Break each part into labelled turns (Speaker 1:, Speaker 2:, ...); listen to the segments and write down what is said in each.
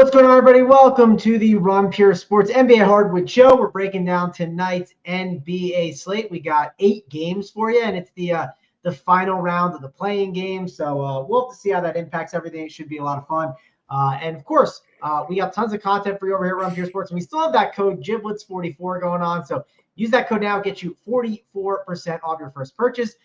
Speaker 1: What's going on, everybody? Welcome to the Ron Pure Sports NBA Hardwood Show. We're breaking down tonight's NBA slate. We got 8 games for you, and it's the final round of the playing game. So we'll have to see how that impacts everything. It should be a lot of fun. And of course, we got tons of content for you over here at Ron Pure Sports, and we still have that code Giblets44 going on. So use that code now, get you 44% off your first purchase.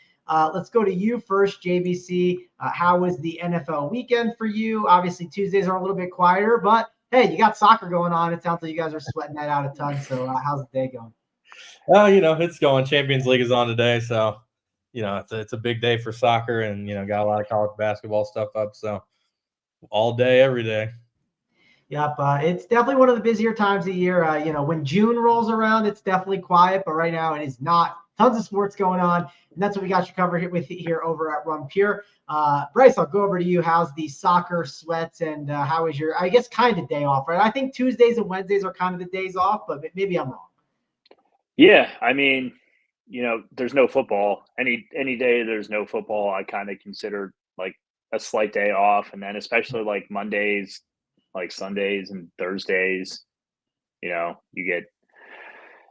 Speaker 1: Let's go to you first, JBC. How was the NFL weekend for you? Obviously, Tuesdays are a little bit quieter, but hey, you got soccer going on. It sounds like you guys are sweating that out a ton. So how's the day going?
Speaker 2: It's going. Champions League is on today, so it's a big day for soccer, and got a lot of college basketball stuff up. So all day, every day.
Speaker 1: Yep, it's definitely one of the busier times of year. When June rolls around, it's definitely quiet, but right now it is not. Tons of sports going on, and that's what we got you covered here over at Run Pure. Bryce, I'll go over to you. How's the soccer sweats, and how is your, I guess, kind of day off, right? I think Tuesdays and Wednesdays are kind of the days off, but maybe I'm wrong.
Speaker 3: Yeah, I mean, there's no football. Any day there's no football, I kind of consider like a slight day off, and then especially like Mondays, like Sundays and Thursdays, you get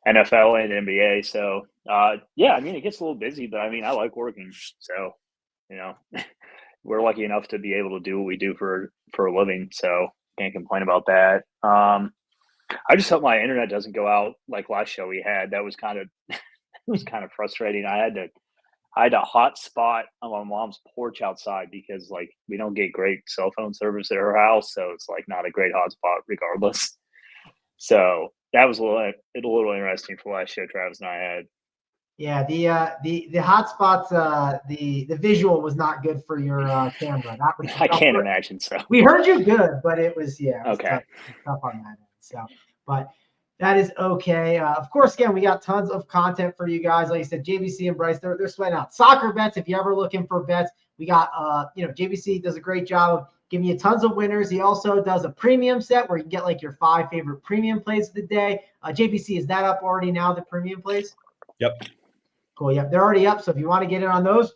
Speaker 3: NFL and NBA. So, it gets a little busy, but I like working. So, we're lucky enough to be able to do what we do for a living. So can't complain about that. I just hope my internet doesn't go out like last show we had. That was kind of frustrating. I had a hot spot on my mom's porch outside because like we don't get great cell phone service at her house. So it's like not a great hotspot regardless. So that was a little interesting for last show Travis and I had.
Speaker 1: Yeah, the hot spots, the visual was not good for your camera. That was
Speaker 3: I can't imagine so.
Speaker 1: We heard you good, but it was
Speaker 3: okay.
Speaker 1: Tough on that end. So, but that is okay. Of course, again, we got tons of content for you guys. Like I said, JVC and Bryce, they're sweating out soccer bets. If you're ever looking for bets, we got JVC does a great job of giving you tons of winners. He also does a premium set where you can get like your 5 favorite premium plays of the day. JVC, is that up already now, the premium plays?
Speaker 2: Yep.
Speaker 1: Cool. Yep, they're already up. So if you want to get in on those,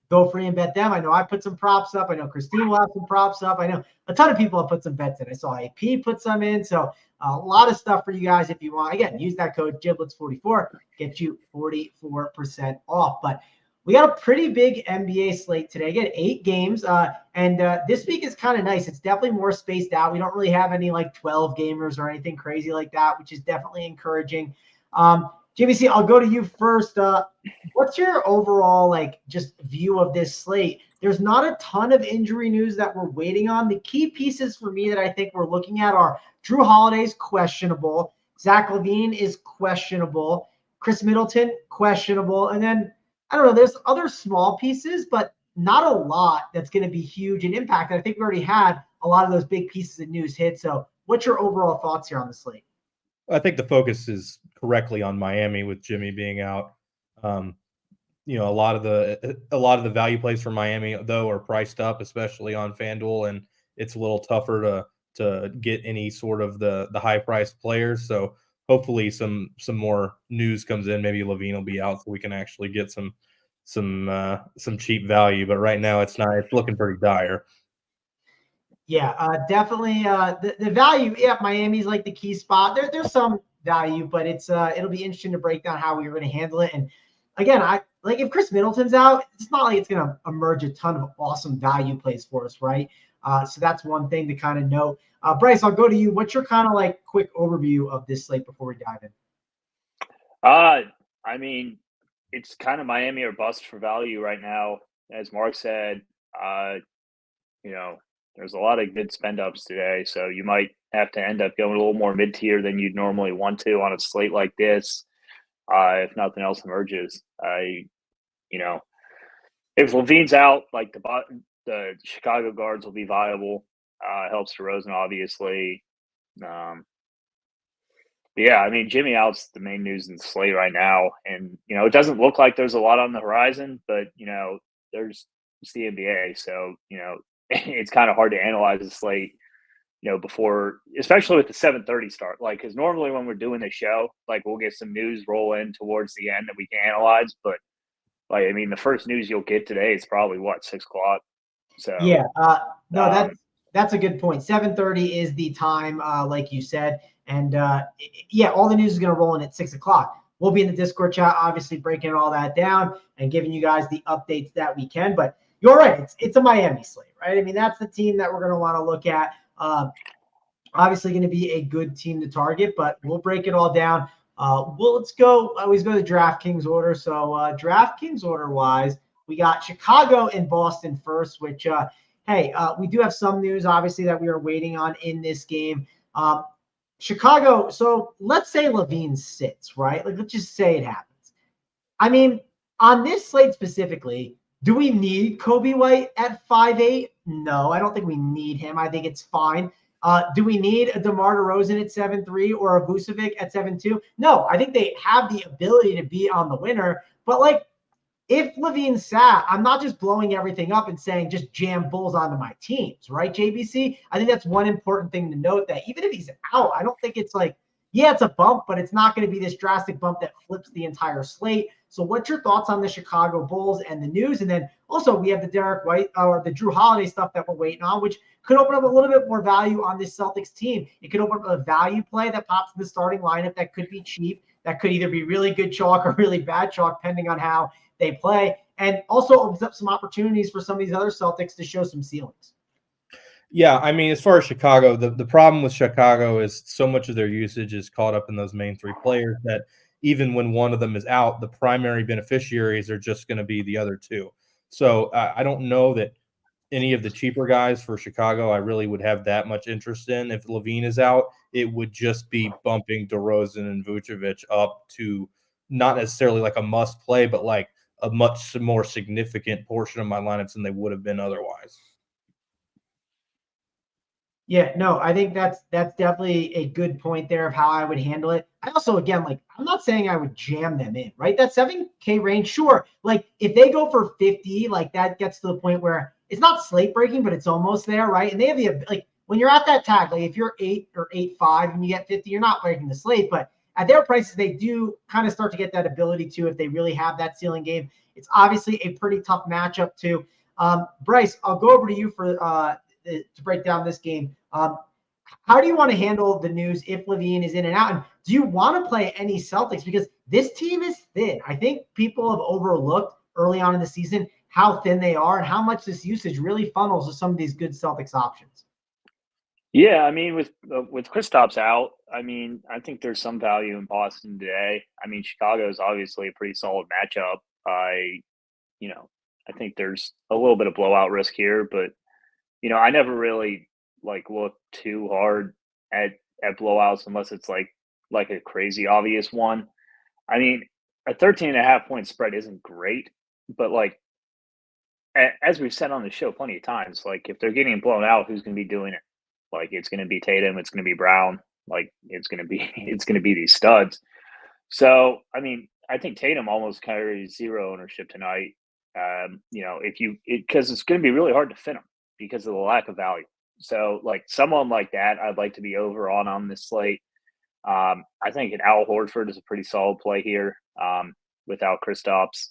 Speaker 1: go free and bet them. I know I put some props up. I know Christine will have some props up. I know a ton of people have put some bets in. I saw AP put some in. So a lot of stuff for you guys if you want. Again, use that code Giblets44, get you 44% off. But we got a pretty big NBA slate today. Again, 8 games. And this week is kind of nice. It's definitely more spaced out. We don't really have any like 12 gamers or anything crazy like that, which is definitely encouraging. JVC, I'll go to you first. What's your overall just view of this slate? There's not a ton of injury news that we're waiting on. The key pieces for me that I think we're looking at are Drew Holiday's questionable, Zach LaVine is questionable, Chris Middleton questionable, and then I don't know. There's other small pieces, but not a lot that's going to be huge in impact. I think we already had a lot of those big pieces of news hit. So, what's your overall thoughts here on the slate?
Speaker 2: I think the focus is correctly on Miami with Jimmy being out. A lot of the value plays for Miami though are priced up, especially on FanDuel, and it's a little tougher to get any sort of the high priced players. So hopefully some more news comes in. Maybe LaVine will be out so we can actually get some cheap value. But right now it's looking pretty dire.
Speaker 1: Yeah, definitely. The value, Miami's like the key spot. There's some value, but it'll be interesting to break down how we're going to handle it. And again, if Chris Middleton's out, it's not like it's going to emerge a ton of awesome value plays for us, right? So that's one thing to kind of note. Bryce, I'll go to you. What's your kind of quick overview of this slate before we dive
Speaker 3: in? It's kind of Miami or bust for value right now. As Mark said, there's a lot of good spend ups today, so you might have to end up going a little more mid tier than you'd normally want to on a slate like this. If nothing else emerges, if LaVine's out, like the Chicago guards will be viable. Helps DeRozan obviously. Jimmy out's the main news in the slate right now, and it doesn't look like there's a lot on the horizon, but it's the NBA, so it's kind of hard to analyze the slate, before, especially with the 7:30 start. Because normally when we're doing the show, we'll get some news roll in towards the end that we can analyze. But the first news you'll get today is probably 6 o'clock. So
Speaker 1: yeah, no, That's a good point. 7:30 is the time, like you said. And yeah, all the news is going to roll in at 6 o'clock. We'll be in the Discord chat, obviously breaking all that down and giving you guys the updates that we can. But you're right. It's a Miami slate, right? I mean, that's the team that we're going to want to look at. Obviously going to be a good team to target, but we'll break it all down. Let's go. I always go to DraftKings order. So DraftKings order wise, we got Chicago and Boston first, which, we do have some news, obviously, that we are waiting on in this game. Chicago, so let's say LaVine sits, right? Like, let's just say it happens. I mean, on this slate specifically, do we need Kobe White at 5'8"? No, I don't think we need him. I think it's fine. Do we need a DeMar DeRozan at 7'3" or a Vucevic at 7'2"? No, I think they have the ability to be on the winner. But, like, if LaVine sat, I'm not just blowing everything up and saying just jam Bulls onto my teams, right, JBC? I think that's one important thing to note, that even if he's out, I don't think it's like, yeah, it's a bump, but it's not going to be this drastic bump that flips the entire slate. So what's your thoughts on the Chicago Bulls and the news? And then also we have the Derek White or the Drew Holiday stuff that we're waiting on, which could open up a little bit more value on this Celtics team. It could open up a value play that pops in the starting lineup that could be cheap, that could either be really good chalk or really bad chalk, depending on how they play, and also opens up some opportunities for some of these other Celtics to show some ceilings.
Speaker 2: Yeah, I mean, as far as Chicago, the problem with Chicago is so much of their usage is caught up in those main three players that even when one of them is out, the primary beneficiaries are just going to be the other two. So I don't know that any of the cheaper guys for Chicago I really would have that much interest in. If LaVine is out, it would just be bumping DeRozan and Vucevic up to not necessarily like a must play, but like a much more significant portion of my lineups than they would have been otherwise.
Speaker 1: Yeah, no, I think that's definitely a good point there of how I would handle it. I also, again, like, I'm not saying I would jam them in, right? That 7K range, sure. Like, if they go for 50, like, that gets to the point where it's not slate breaking, but it's almost there, right? And they have the, like, when you're at that tag, like, if you're 8 or 8.5 and you get 50, you're not breaking the slate, but at their prices, they do kind of start to get that ability to, if they really have that ceiling game. It's obviously a pretty tough matchup too. Bryce, I'll go over to you for to break down this game. How do you want to handle the news if LaVine is in and out? And do you want to play any Celtics? Because this team is thin. I think people have overlooked early on in the season how thin they are and how much this usage really funnels to some of these good Celtics options.
Speaker 3: Yeah, I mean, with Kristaps out, I mean, I think there's some value in Boston today. I mean, Chicago is obviously a pretty solid matchup. I think there's a little bit of blowout risk here, but I never really look too hard at blowouts unless it's like a crazy obvious one. I mean, a 13.5 point spread isn't great, but as we've said on the show plenty of times, if they're getting blown out, who's going to be doing it? It's going to be Tatum, it's going to be Brown, it's going to be these studs. So, I mean, I think Tatum almost carries zero ownership tonight. Because it's going to be really hard to fit him because of the lack of value. So, someone like that, I'd like to be over on this slate. I think an Al Horford is a pretty solid play here without Kristaps.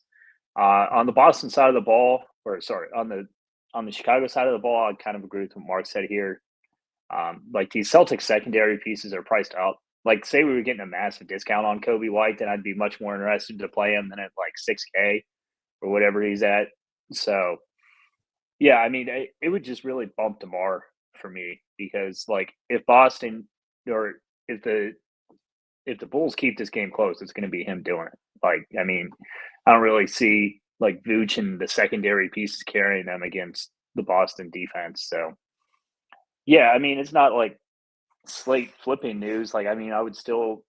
Speaker 3: On the Boston side of the ball, on the Chicago side of the ball, I kind of agree with what Mark said here. These Celtics secondary pieces are priced up. Say we were getting a massive discount on Kobe White, then I'd be much more interested to play him than at $6K or whatever he's at. So, yeah, I mean, it would just really bump DeMar for me because, if Boston or if the Bulls keep this game close, it's going to be him doing it. I mean, I don't really see Vooch and the secondary pieces carrying them against the Boston defense. So, yeah, I mean, it's not slate flipping news. I mean, I would still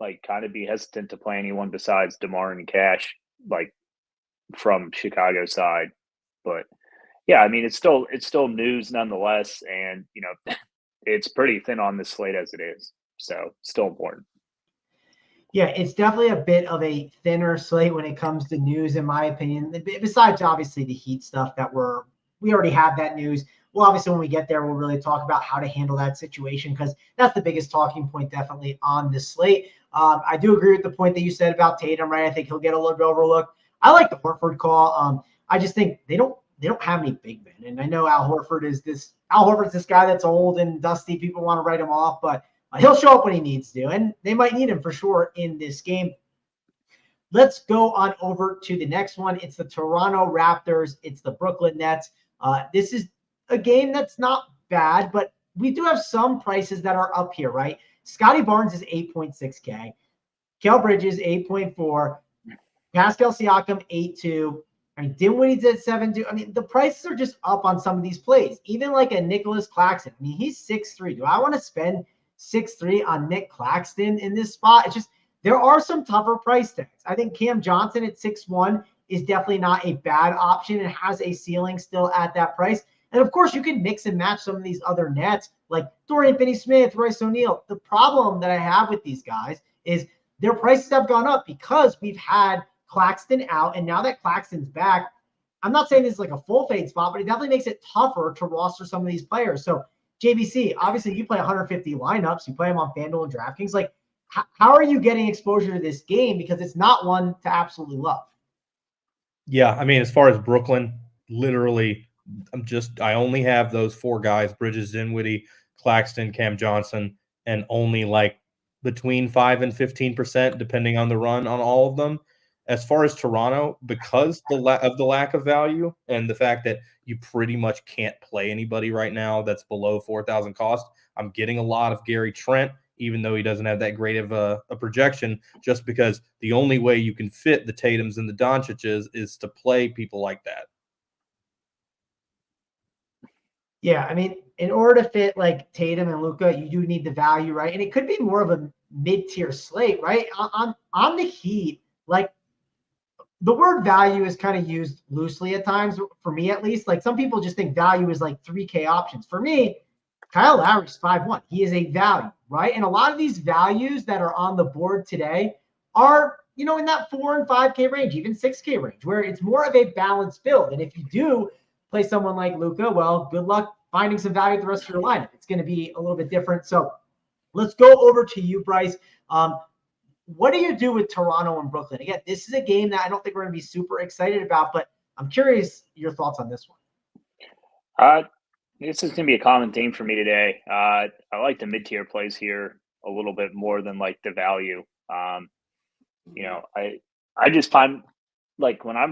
Speaker 3: kind of be hesitant to play anyone besides DeMar and Cash, from Chicago side. But yeah, I mean, it's still news nonetheless, and it's pretty thin on this slate as it is. So still important.
Speaker 1: Yeah, it's definitely a bit of a thinner slate when it comes to news, in my opinion. Besides, obviously, the Heat stuff that we already have that news. Well, obviously, when we get there, we'll really talk about how to handle that situation because that's the biggest talking point definitely on this slate. I do agree with the point that you said about Tatum, right? I think he'll get a little bit overlooked. I like the Horford call. I just think they don't they don't have any big men. And I know Al Horford's this guy that's old and dusty. People want to write him off, but he'll show up when he needs to, and they might need him for sure in this game. Let's go on over to the next one. It's the Toronto Raptors. It's the Brooklyn Nets. This is a game that's not bad, but we do have some prices that are up here, right? Scotty Barnes is 8.6K. Kel Bridges, 8.4. Pascal Siakam, 8.2. I mean, Dinwiddie's at 7.2. I mean, the prices are just up on some of these plays. Even like a Nicholas Claxton. I mean, he's 6'3". Do I want to spend 6'3" on Nick Claxton in this spot? It's just, there are some tougher price tags. I think Cam Johnson at 6'1" is definitely not a bad option and has a ceiling still at that price. And of course, you can mix and match some of these other nets like Dorian Finney-Smith, Royce O'Neal. The problem that I have with these guys is their prices have gone up because we've had Claxton out. And now that Claxton's back, I'm not saying this is like a full fade spot, but it definitely makes it tougher to roster some of these players. So JVC, obviously you play 150 lineups. You play them on FanDuel and DraftKings. Like, how are you getting exposure to this game? Because it's not one to absolutely love.
Speaker 2: Yeah, I mean, as far as Brooklyn, literally, I only have those four guys: Bridges, Dinwiddie, Claxton, Cam Johnson, and only like between 5 and 15%, depending on the run on all of them. As far as Toronto, because of the lack of value and the fact that you pretty much can't play anybody right now that's below 4,000 cost, I'm getting a lot of Gary Trent, even though he doesn't have that great of a projection, just because the only way you can fit the Tatums and the Doncic's is to play people like that.
Speaker 1: Yeah, I mean, in order to fit like Tatum and Luka, you do need the value, right? And it could be more of a mid-tier slate, right? On the Heat, like the word value is kind of used loosely at times, for me at least. Like some people just think value is like 3K options. For me, Kyle Lowry's 5'1". He is a value, right? And a lot of these values that are on the board today are, in that 4 and 5K range, even 6K range, where it's more of a balanced build. And if you do play someone like Luka, well, good luck finding some value at the rest of your lineup. It's going to be a little bit different. So let's go over to you, Bryce. What do you do with Toronto and Brooklyn? Again, this is a game that I don't think we're going to be super excited about, but I'm curious your thoughts on this one.
Speaker 3: This is going to be a common theme for me today. I like the mid-tier plays here a little bit more than like the value. I just find like when I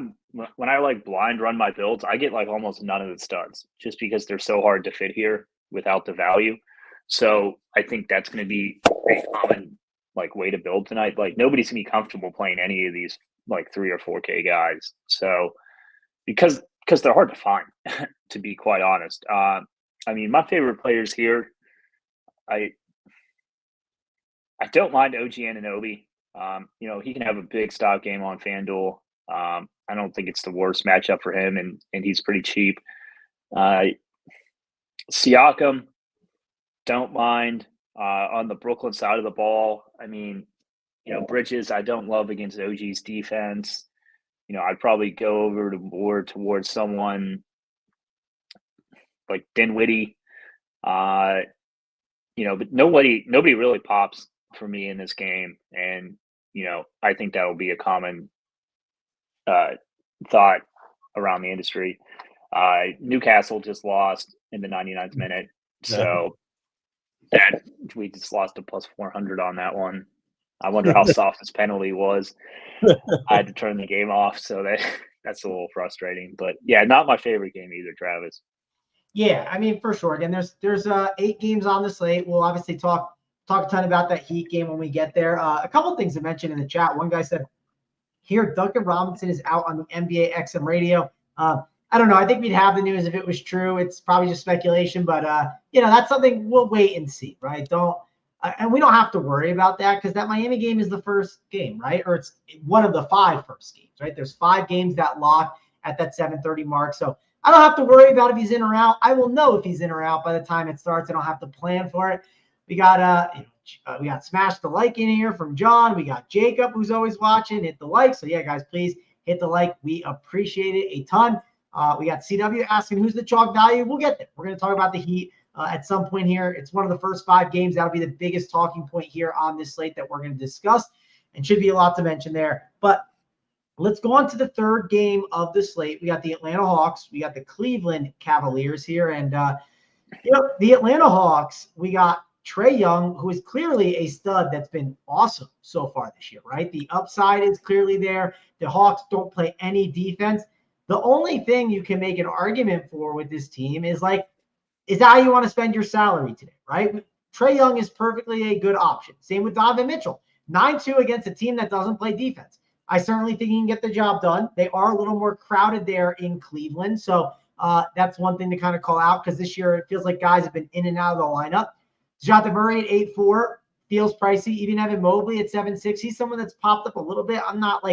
Speaker 3: like blind run my builds, I get like almost none of the studs just because they're so hard to fit here without the value. So I think that's going to be a common like way to build tonight. Like nobody's gonna be comfortable playing any of these like 3 or 4K guys. So because they're hard to find, to be quite honest. I mean, my favorite players here, I don't mind OG Anunoby. He can have a big stop game on FanDuel. I don't think it's the worst matchup for him, and he's pretty cheap. Siakam, don't mind. On the Brooklyn side of the ball, I mean, Bridges, I don't love against OG's defense. I'd probably go over to more towards someone like Dinwiddie. But nobody really pops for me in this game. And, I think that will be a common thought around the industry. Newcastle just lost in the 99th minute. So that we just lost a plus 400 on that one. I wonder how soft this penalty was. I had to turn the game off, so that's a little frustrating. But yeah, not my favorite game either, Travis.
Speaker 1: Yeah, I mean, for sure. Again, there's 8 games on the slate. We'll obviously talk a ton about that Heat game when we get there. A couple of things to mention in the chat. One guy said here, Duncan Robinson is out on the NBA XM radio. I don't know. I think we'd have the news if it was true. It's probably just speculation, but that's something we'll wait and see, right? And we don't have to worry about that because that Miami game is the first game, right? Or it's one of the 5 first games, right? There's 5 games that lock at that 7:30 mark. So I don't have to worry about if he's in or out. I will know if he's in or out by the time it starts. I don't have to plan for it. We got we got Smash the Like in here from John. We got Jacob, who's always watching. Hit the like. So yeah, guys, please hit the like. We appreciate it a ton. We got CW asking who's the chalk value. We'll get there. We're going to talk about the Heat at some point here. It's one of the first 5 games. That'll be the biggest talking point here on this slate that we're going to discuss, and should be a lot to mention there. But Let's go on to the third game of the slate. We got the Atlanta Hawks. We got the Cleveland Cavaliers here. And, the Atlanta Hawks, we got Trae Young, who is clearly a stud that's been awesome so far this year, right? The upside is clearly there. The Hawks don't play any defense. The only thing you can make an argument for with this team is that how you want to spend your salary today, right? Trae Young is perfectly a good option. Same with Donovan Mitchell. 9-2 against a team that doesn't play defense. I certainly think he can get the job done. They are a little more crowded there in Cleveland. So that's one thing to kind of call out, because this year it feels like guys have been in and out of the lineup. Dejounte Murray at 8-4 feels pricey. Even Evan Mobley at 7-6. He's someone that's popped up a little bit. I'm not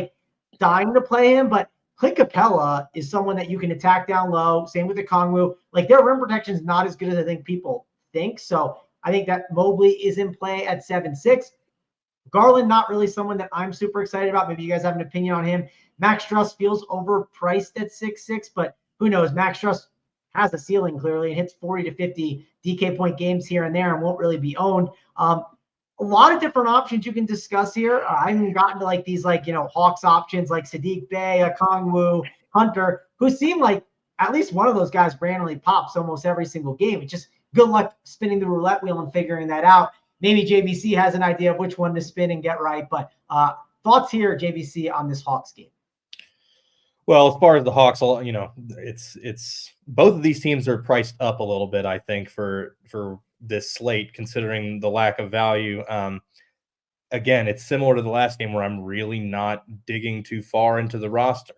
Speaker 1: dying to play him, but Clint Capella is someone that you can attack down low. Same with the Kongwu. Their rim protection is not as good as I think people think. So I think that Mobley is in play at 7-6. Garland, not really someone that I'm super excited about. Maybe you guys have an opinion on him. Max Struss feels overpriced at 6-6, but who knows? Max Struss has a ceiling clearly and hits 40 to 50 DK point games here and there and won't really be owned. A lot of different options you can discuss here. I haven't gotten to these Hawks options like Sadiq Bey, Kongwu, Hunter, who seem like at least one of those guys randomly pops almost every single game. It's just good luck spinning the roulette wheel and figuring that out. Maybe JVC has an idea of which one to spin and get right, but thoughts here, JVC, on this Hawks game?
Speaker 2: Well, as far as the Hawks, it's both of these teams are priced up a little bit, I think, for this slate, considering the lack of value. Again, it's similar to the last game where I'm really not digging too far into the roster.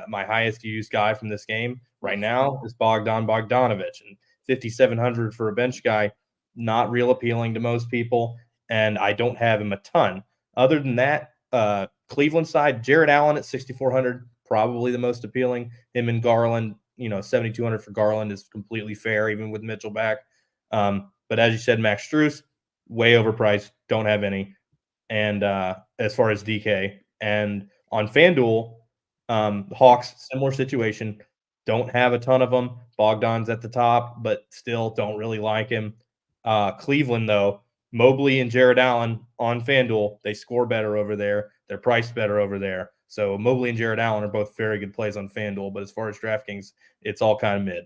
Speaker 2: My highest used guy from this game right now is Bogdan Bogdanovic, and 5,700 for a bench guy, not real appealing to most people, and I don't have him a ton. Other than that, Cleveland side, Jared Allen at 6,400, probably the most appealing. Him and Garland, 7,200 for Garland is completely fair, even with Mitchell back. But as you said, Max Strus, way overpriced, don't have any. And as far as DK, and on FanDuel, Hawks, similar situation, don't have a ton of them. Bogdan's at the top, but still don't really like him. Cleveland, though, Mobley and Jared Allen on FanDuel, they score better over there. They're priced better over there. So Mobley and Jared Allen are both very good plays on FanDuel, but as far as DraftKings, it's all kind of mid.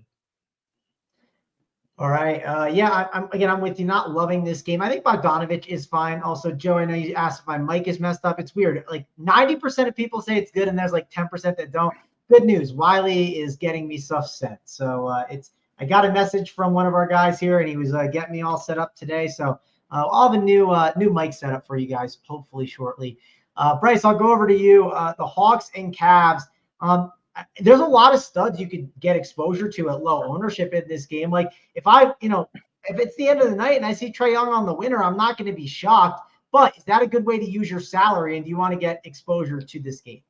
Speaker 1: All right. I'm with you. Not loving this game. I think Bogdanovic is fine. Also, Joe, I know you asked if my mic is messed up. It's weird. 90% of people say it's good, and there's 10% that don't. Good news. Wiley is getting me stuff sent. So I got a message from one of our guys here, and he was getting me all set up today. So I'll have a new mic set up for you guys, hopefully shortly. Bryce, I'll go over to you. The Hawks and Cavs. There's a lot of studs you could get exposure to at low ownership in this game. If it's the end of the night and I see Trae Young on the winner, I'm not going to be shocked. But is that a good way to use your salary? And do you want to get exposure to this game?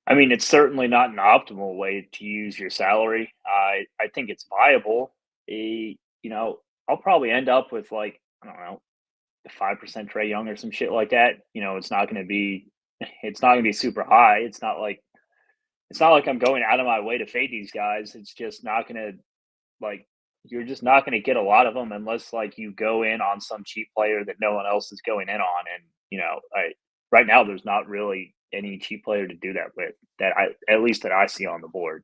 Speaker 3: I mean, it's certainly not an optimal way to use your salary. I think it's viable. I'll probably end up with I don't know, 5% Trae Young or some shit like that. It's not going to be super high. It's not like I'm going out of my way to fade these guys. It's just not going to you're just not going to get a lot of them unless you go in on some cheap player that no one else is going in on. And, right now there's not really any cheap player to do that with that I see on the board.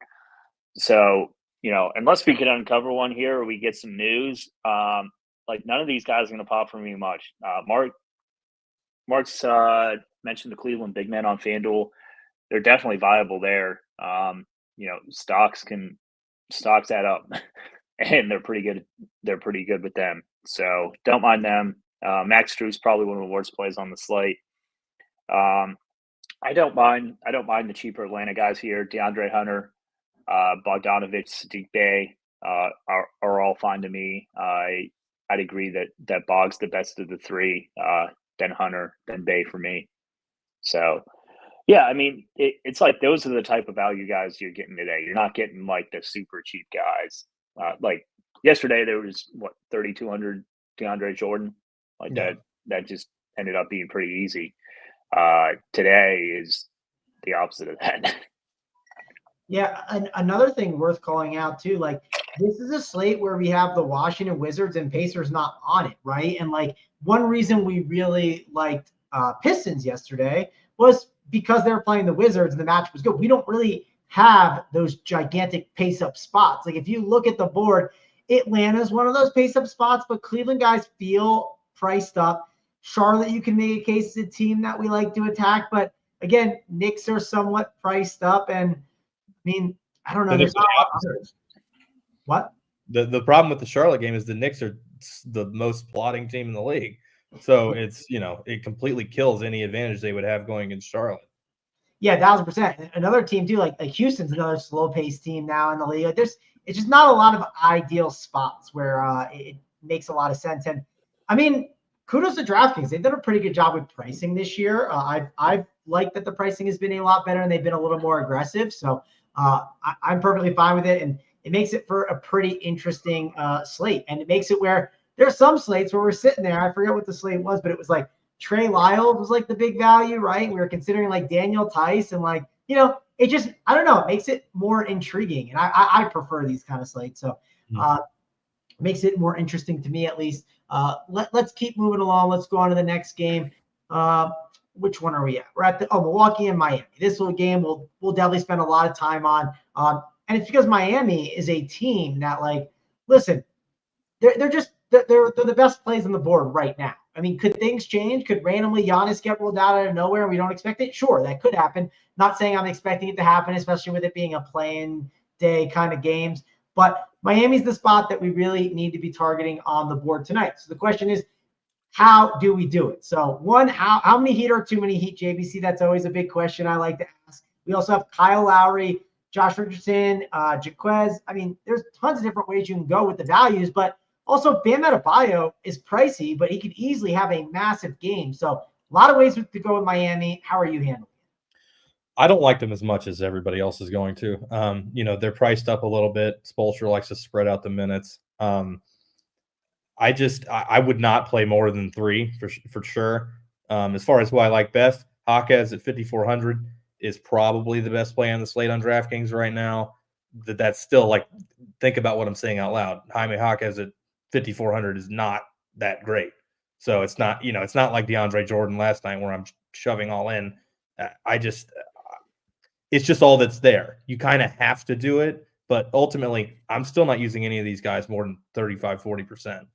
Speaker 3: So, unless we can uncover one here or we get some news, none of these guys are going to pop for me much. Mark's mentioned the Cleveland big men on FanDuel. They're definitely viable there. Stocks add up and they're pretty good. They're pretty good with them. So don't mind them. Max Strus probably one of the worst plays on the slate. I don't mind the cheaper Atlanta guys here. DeAndre Hunter, Bogdanovic, Sadiq Bey are all fine to me. I'd agree that Bog's the best of the three, then Hunter, then Bey for me. So, yeah, I mean, it's those are the type of value guys you're getting today. You're not getting the super cheap guys. Yesterday there was 3,200 DeAndre Jordan. That just ended up being pretty easy. Today is the opposite of that.
Speaker 1: Yeah, another thing worth calling out too, this is a slate where we have the Washington Wizards and Pacers not on it, right? And one reason we really liked Pistons yesterday was because they're playing the Wizards and the match was good, we don't really have those gigantic pace-up spots. Like if you look at the board, Atlanta's one of those pace-up spots, but Cleveland guys feel priced up. Charlotte, you can make a case as a team that we like to attack, but again, Knicks are somewhat priced up, and I mean, I don't know. There's not a lot of others. What?
Speaker 2: The problem with the Charlotte game is the Knicks are the most plotting team in the league. So it's, it completely kills any advantage they would have going against Charlotte.
Speaker 1: Yeah, 1,000%. Another team too, like Houston's another slow-paced team now in the league. Like it's just not a lot of ideal spots where it makes a lot of sense. And I mean, kudos to DraftKings. They've done a pretty good job with pricing this year. I've liked that the pricing has been a lot better and they've been a little more aggressive. So I'm perfectly fine with it. And it makes it for a pretty interesting slate. And it makes it where there's some slates where we're sitting there. I forget what the slate was, but it was like Trey Lyles was like the big value, right? We were considering like Daniel Tice and like, it just, I don't know, it makes it more intriguing. And I prefer these kind of slates. So makes it more interesting to me at least. Let's keep moving along. Let's go on to the next game. Which one are we at? We're at Milwaukee and Miami. This little game we'll definitely spend a lot of time on. And it's because Miami is a team that, like, listen, they're the best plays on the board right now. I mean, could things change? Could randomly Giannis get rolled out of nowhere and we don't expect it? Sure, that could happen. Not saying I'm expecting it to happen, especially with it being a play-in day kind of games. But Miami's the spot that we really need to be targeting on the board tonight. So the question is, how do we do it? So one, how many Heat are too many Heat, JBC? That's always a big question I like to ask. We also have Kyle Lowry, Josh Richardson, Jaquez. I mean, there's tons of different ways you can go with the values, but also Bam Adebayo is pricey, but he could easily have a massive game. So a lot of ways to go with Miami. How are you handling it?
Speaker 2: I don't like them as much as everybody else is going to. They're priced up a little bit. Spoelstra likes to spread out the minutes. I would not play more than 3 for sure. As far as who I like best, Jaquez at 5,400 is probably the best play on the slate on DraftKings right now. That's still, like, think about what I'm saying out loud. Jaime Jaquez at 5,400 is not that great. So it's not, it's not like DeAndre Jordan last night where I'm shoving all in. It's just all that's there. You kind of have to do it, but ultimately I'm still not using any of these guys more than 35, 40%.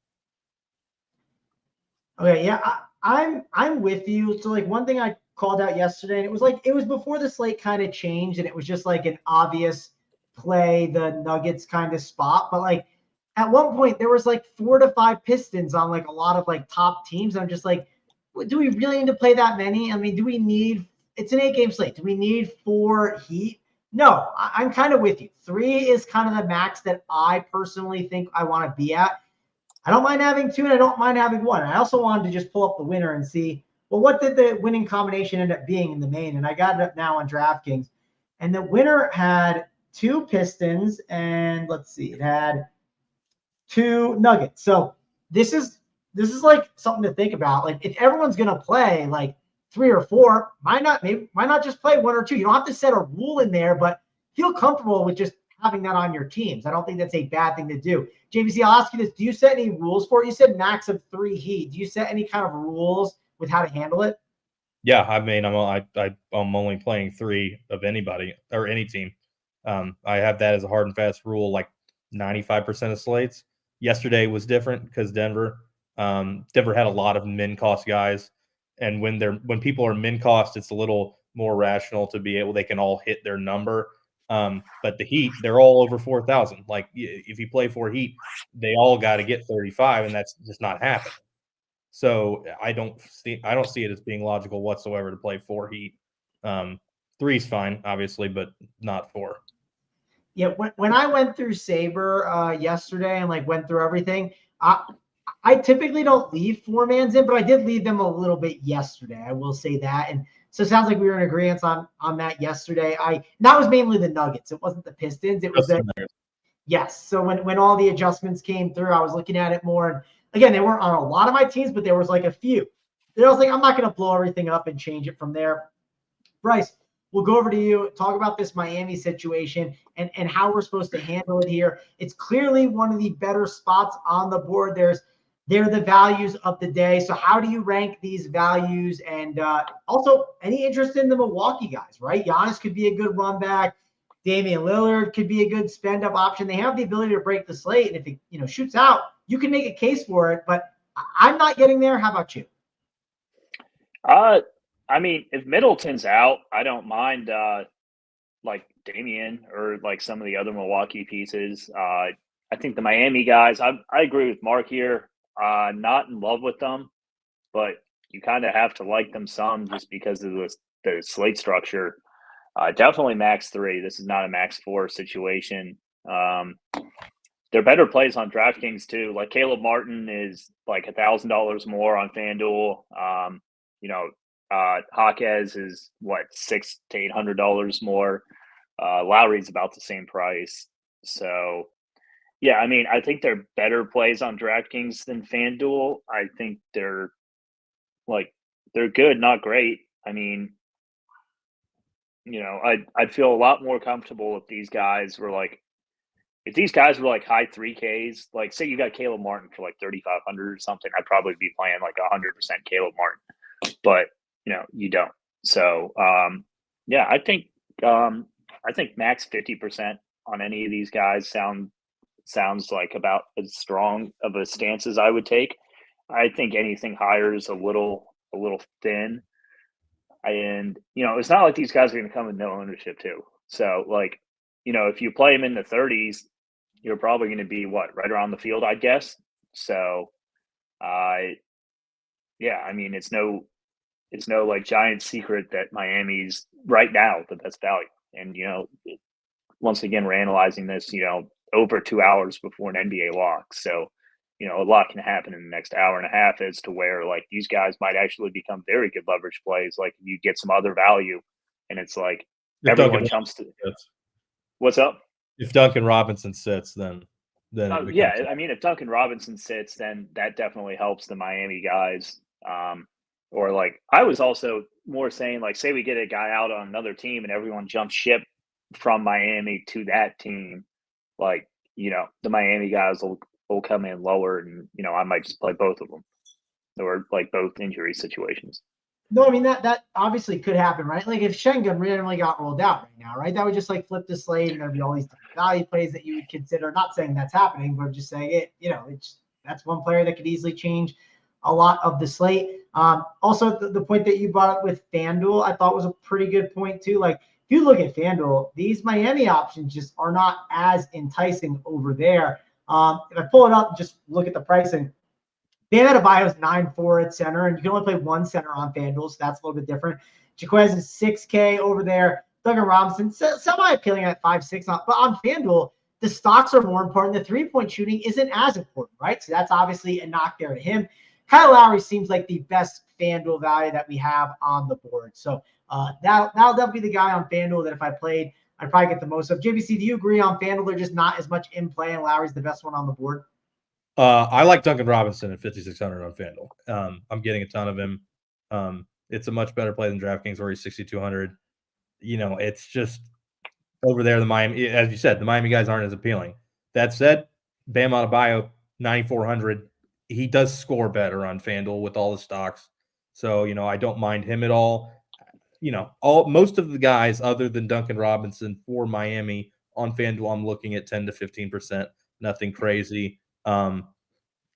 Speaker 1: Okay, yeah, I'm with you. So like one thing I called out yesterday, and it was before the slate kind of changed, and it was just like an obvious play the Nuggets kind of spot. But like at one point there was like 4 to 5 Pistons on like a lot of like top teams. I'm just like, do we really need to play that many? I mean, it's an 8-game slate. Do we need 4 Heat? No, I'm kind of with you. 3 is kind of the max that I personally think I want to be at. I don't mind having 2 and I don't mind having 1. I also wanted to just pull up the winner and see, well, what did the winning combination end up being in the main? And I got it up now on DraftKings. And the winner had 2 Pistons and let's see, it had 2 Nuggets. So this is like something to think about. Like if everyone's going to play like 3 or 4, why not just play 1 or 2? You don't have to set a rule in there, but feel comfortable with just having that on your teams. I don't think that's a bad thing to do. JVC, I'll ask you this. Do you set any rules for it? You said max of 3 Heat. Do you set any kind of rules with how to handle it?
Speaker 2: Yeah, I mean, I'm only playing 3 of anybody or any team. I have that as a hard and fast rule, like 95% of slates. Yesterday was different because Denver had a lot of min cost guys. And when people are min cost, it's a little more rational to be able, they can all hit their number. But the Heat, they're all over 4,000. Like if you play 4 Heat, they all got to get 35, and that's just not happening. So I don't see it as being logical whatsoever to play 4 Heat. 3 is fine, obviously, but not 4.
Speaker 1: Yeah, when I went through Saber yesterday and like went through everything, I typically don't leave 4-mans in, but I did leave them a little bit yesterday. I will say that. And so it sounds like we were in agreement on that yesterday. That was mainly the Nuggets. It wasn't the Pistons. It was yes. So when all the adjustments came through, I was looking at it more. And again, they weren't on a lot of my teams, but there was like a few. Then I was like, I'm not going to blow everything up and change it from there. Bryce, we'll go over to you, talk about this Miami situation and how we're supposed to handle it here. It's clearly one of the better spots on the board. There's they're the values of the day. So how do you rank these values? And also, any interest in the Milwaukee guys, right? Giannis could be a good run back. Damian Lillard could be a good spend up option. They have the ability to break the slate, and if it shoots out, you can make a case for it. But I'm not getting there. How about you?
Speaker 3: I mean, if Middleton's out, I don't mind like Damian or like some of the other Milwaukee pieces. I think the Miami guys, I agree with Mark here. Not in love with them, but you kind of have to like them some just because of the slate structure. Definitely max 3. This is not a max 4 situation. They're better plays on DraftKings too. Like Caleb Martin is like $1,000 more on FanDuel. Jaquez is what, $600 to $800 more. Lowry's about the same price. So yeah, I mean, I think they're better plays on DraftKings than FanDuel. I think they're good, not great. I mean, I'd feel a lot more comfortable if these guys were like high 3Ks. Like, say you got Caleb Martin for like 3,500 or something, I'd probably be playing like 100% Caleb Martin. But you don't. So yeah, I think max 50% on any of these guys sounds like about as strong of a stance as I would take. I think anything higher is a little thin. And, it's not like these guys are going to come with no ownership too. So like, if you play them in the 30s, you're probably going to be right around the field, I guess. So, yeah, I mean, it's no like giant secret that Miami's right now the best value. And, once again, we're analyzing this, over 2 hours before an NBA lock. So, a lot can happen in the next hour and a half as to where like these guys might actually become very good leverage plays. Like you get some other value and it's like everyone jumps to what's up.
Speaker 2: If Duncan Robinson sits, then
Speaker 3: yeah, I mean, if Duncan Robinson sits, then that definitely helps the Miami guys. Or like I was also more saying like, say we get a guy out on another team and everyone jumps ship from Miami to that team, like, the Miami guys will come in lower and, I might just play both of them or like both injury situations.
Speaker 1: No, I mean, that obviously could happen, right? Like if Şengün randomly got rolled out right now, right? That would just like flip the slate and there'd be all these value plays that you would consider. Not saying that's happening, but just saying it, that's one player that could easily change a lot of the slate. Also, the point that you brought up with FanDuel, I thought was a pretty good point too. Like if you look at FanDuel, these Miami options just are not as enticing over there. If I pull it up and just look at the pricing, Bam Adebayo is 9.4 at center, and you can only play one center on FanDuel, so that's a little bit different. Jaquez is 6K over there. Duncan Robinson, semi-appealing at 5.6. But on FanDuel, the stocks are more important. The three-point shooting isn't as important, right? So that's obviously a knock there to him. Kyle Lowry seems like the best FanDuel value that we have on the board. So that'll be the guy on FanDuel that if I played, I'd probably get the most of. JVC, do you agree on FanDuel? They're just not as much in play, and Lowry's the best one on the board?
Speaker 2: I like Duncan Robinson at 5,600 on FanDuel. I'm getting a ton of him. It's a much better play than DraftKings where he's 6,200. It's just over there, the Miami, as you said, the Miami guys aren't as appealing. That said, Bam Adebayo, 9,400. He does score better on FanDuel with all the stocks. So, I don't mind him at all. Most of the guys other than Duncan Robinson for Miami on FanDuel, I'm looking at 10 to 15%. Nothing crazy.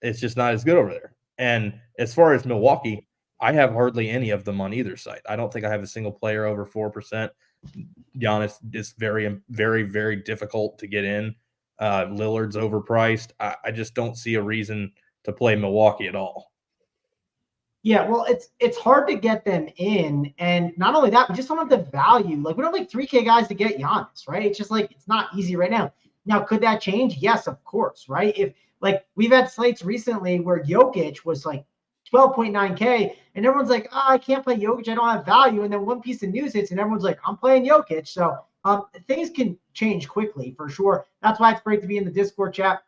Speaker 2: It's just not as good over there. And as far as Milwaukee, I have hardly any of them on either side. I don't think I have a single player over 4%. Giannis is very, very, very difficult to get in. Lillard's overpriced. I just don't see a reason to play Milwaukee at all.
Speaker 1: Yeah, well, it's hard to get them in. And not only that, we just don't have the value. Like, we don't have like 3K guys to get Giannis, right? It's just like, it's not easy right now. Now, could that change? Yes, of course, right? If like we've had slates recently where Jokic was like 12.9K and everyone's like, I can't play Jokic. I don't have value. And then one piece of news hits and everyone's like, I'm playing Jokic. So things can change quickly for sure. That's why it's great to be in the Discord chat.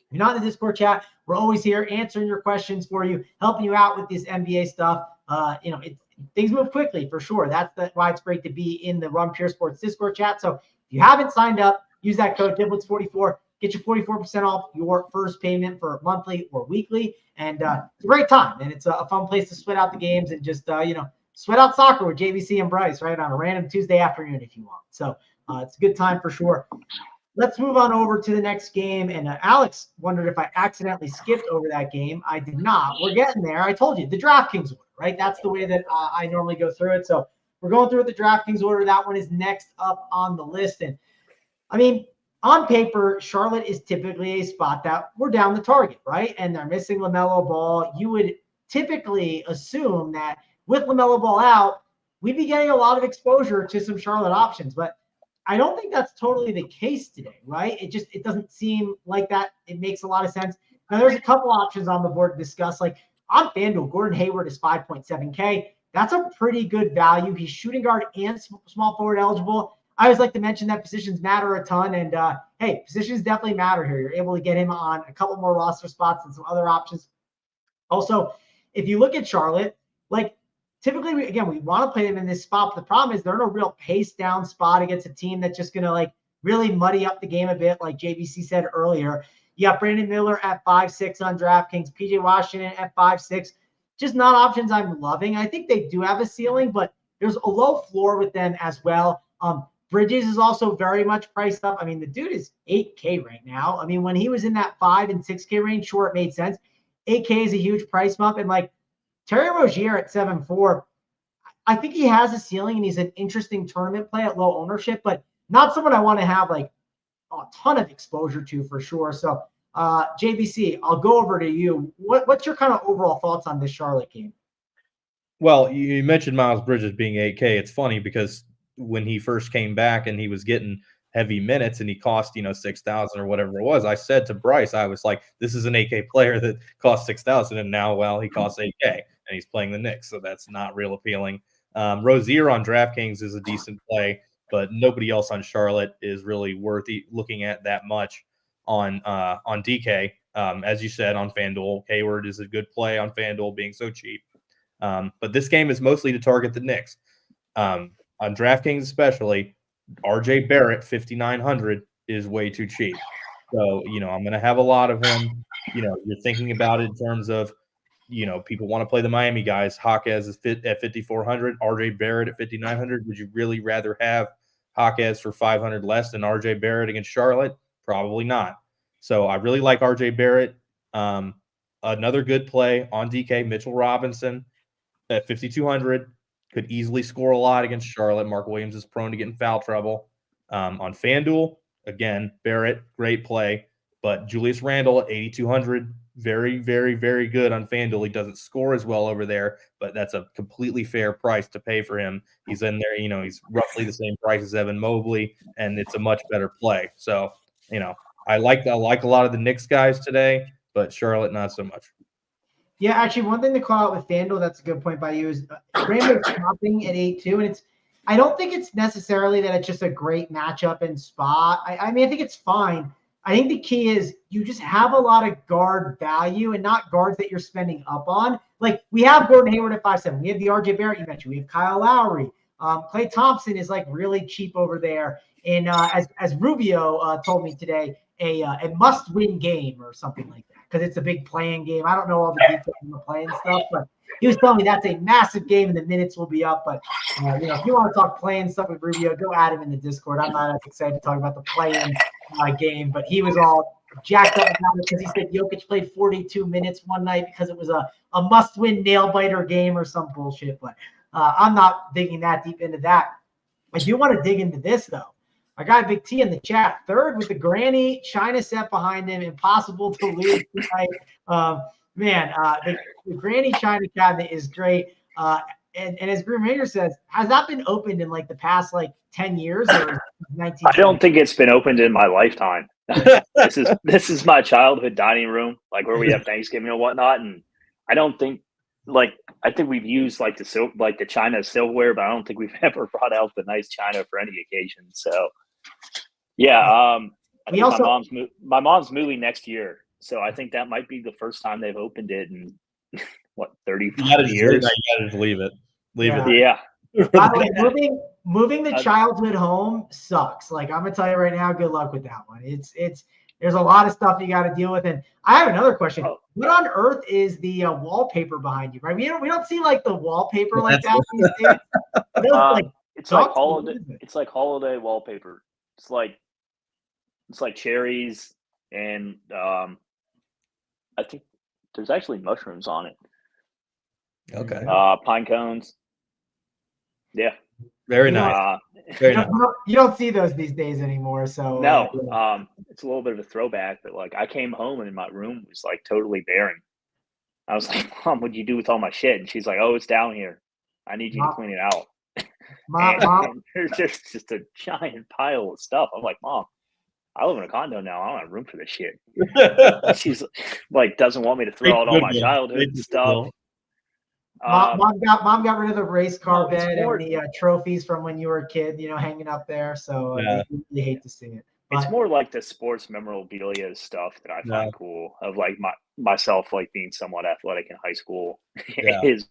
Speaker 1: If you're not in the Discord chat, we're always here answering your questions for you, helping you out with this NBA stuff. Things move quickly for sure. That's why it's great to be in the Run Pure Sports Discord chat. So if you haven't signed up, use that code Diblets44. get you 44% off your first payment for monthly or weekly. And it's a great time. And it's a fun place to sweat out the games and just, sweat out soccer with JVC and Bryce, right, on a random Tuesday afternoon if you want. So it's a good time for sure. Let's move on over to the next game. And Alex wondered if I accidentally skipped over that game. I did not. We're getting there. I told you, the DraftKings order, right? That's the way that I normally go through it. So we're going through the DraftKings order. That one is next up on the list. And, I mean, on paper, Charlotte is typically a spot that we're down the target, right? And they're missing LaMelo Ball. You would typically assume that with LaMelo Ball out, we'd be getting a lot of exposure to some Charlotte options. But I don't think that's totally the case today, right? It doesn't seem like that. It makes a lot of sense. Now, there's a couple options on the board to discuss. Like on FanDuel, Gordon Hayward is 5.7K. That's a pretty good value. He's shooting guard and small forward eligible. I always like to mention that positions matter a ton. And, hey, positions definitely matter here. You're able to get him on a couple more roster spots and some other options. Also, if you look at Charlotte, like, typically, we want to play them in this spot, but the problem is they're in a real pace down spot against a team that's just going to like really muddy up the game a bit, like JVC said earlier. You got Brandon Miller at 5'6" on DraftKings, PJ Washington at 5'6". Just not options I'm loving. I think they do have a ceiling, but there's a low floor with them as well. Bridges is also very much priced up. I mean, the dude is 8K right now. I mean, when he was in that 5 and 6K range, sure, it made sense. 8K is a huge price bump, and like Terry Rozier at 7.4, I think he has a ceiling and he's an interesting tournament play at low ownership, but not someone I want to have like a ton of exposure to for sure. So JBC, I'll go over to you. What's your kind of overall thoughts on this Charlotte game?
Speaker 2: Well, you mentioned Miles Bridges being 8K. It's funny because when he first came back and he was getting heavy minutes and he cost, 6,000 or whatever it was, I said to Bryce, I was like, this is an 8K player that costs 6,000. And now, well, he costs 8K and he's playing the Knicks. So that's not real appealing. Rozier on DraftKings is a decent play, but nobody else on Charlotte is really worth looking at that much on DK. As you said, on FanDuel, Hayward is a good play on FanDuel being so cheap. But this game is mostly to target the Knicks. On DraftKings especially, RJ Barrett, 5,900 is way too cheap. So, I'm going to have a lot of him. You're thinking about it in terms of, people want to play the Miami guys. Jaquez is at 5,400, RJ Barrett at 5,900. Would you really rather have Jaquez for 500 less than RJ Barrett against Charlotte? Probably not. So I really like RJ Barrett. Another good play on DK, Mitchell Robinson at 5,200. Could easily score a lot against Charlotte. Mark Williams is prone to get in foul trouble. On FanDuel, again, Barrett, great play. But Julius Randle at 8,200, very, very, very good on FanDuel. He doesn't score as well over there, but that's a completely fair price to pay for him. He's in there, he's roughly the same price as Evan Mobley, and it's a much better play. So, I like a lot of the Knicks guys today, but Charlotte not so much.
Speaker 1: Yeah, actually, one thing to call out with FanDuel, that's a good point by you, is Randall's topping at 8-2, and I don't think it's necessarily that it's just a great matchup and spot. I mean, I think it's fine. I think the key is you just have a lot of guard value and not guards that you're spending up on. Like, we have Gordon Hayward at 5'7". We have the RJ Barrett you mentioned. We have Kyle Lowry. Klay Thompson is like really cheap over there. And as Rubio told me today, a must-win game or something like that, because it's a big playing game. I don't know all the details on the playing stuff, but he was telling me that's a massive game and the minutes will be up. But, if you want to talk playing stuff with Rubio, go at him in the Discord. I'm not as excited to talk about the playing game, but he was all jacked up about it because he said Jokic played 42 minutes one night because it was a must-win nail-biter game or some bullshit. But I'm not digging that deep into that. I do want to dig into this, though. I got Big T in the chat, third with the Granny China set behind him. Impossible to lose tonight. The Granny China cabinet is great. And as Grim Ranger says, has that been opened in like the past 10 years or 19?
Speaker 3: I don't think it's been opened in my lifetime. This is my childhood dining room, like where we have Thanksgiving and whatnot. And I don't think I think we've used the China silverware, but I don't think we've ever brought out the nice China for any occasion. So yeah, I think my mom's moving next year, so I think that might be the first time they've opened it in 30 years.
Speaker 2: You gotta just leave it.
Speaker 3: Yeah.
Speaker 1: By the way, moving the childhood home sucks. Like, I'm gonna tell you right now, good luck with that one. It's there's a lot of stuff you got to deal with. And I have another question.
Speaker 3: Oh.
Speaker 1: What on earth is the wallpaper behind you, right? We don't see like the wallpaper like that these days.
Speaker 3: It's like holiday wallpaper. It's like cherries and I think there's actually mushrooms on it.
Speaker 2: Okay.
Speaker 3: Pine cones. Yeah.
Speaker 2: Very nice.
Speaker 1: You don't see those these days anymore. So
Speaker 3: no, it's a little bit of a throwback, but like I came home and my room was like totally barren. I was like, Mom, what'd you do with all my shit? And she's like, oh, it's down here. I need you to clean it out. And there's just a giant pile of stuff. I'm like, Mom, I live in a condo now. I don't have room for this shit. She's like, doesn't want me to throw out all my childhood stuff.
Speaker 1: Mom got rid of the race car bed and the trophies from when you were a kid, hanging up there. So I really hate to see it. But
Speaker 3: it's more like the sports memorabilia stuff that I find cool. Of like myself, like being somewhat athletic in high school. Is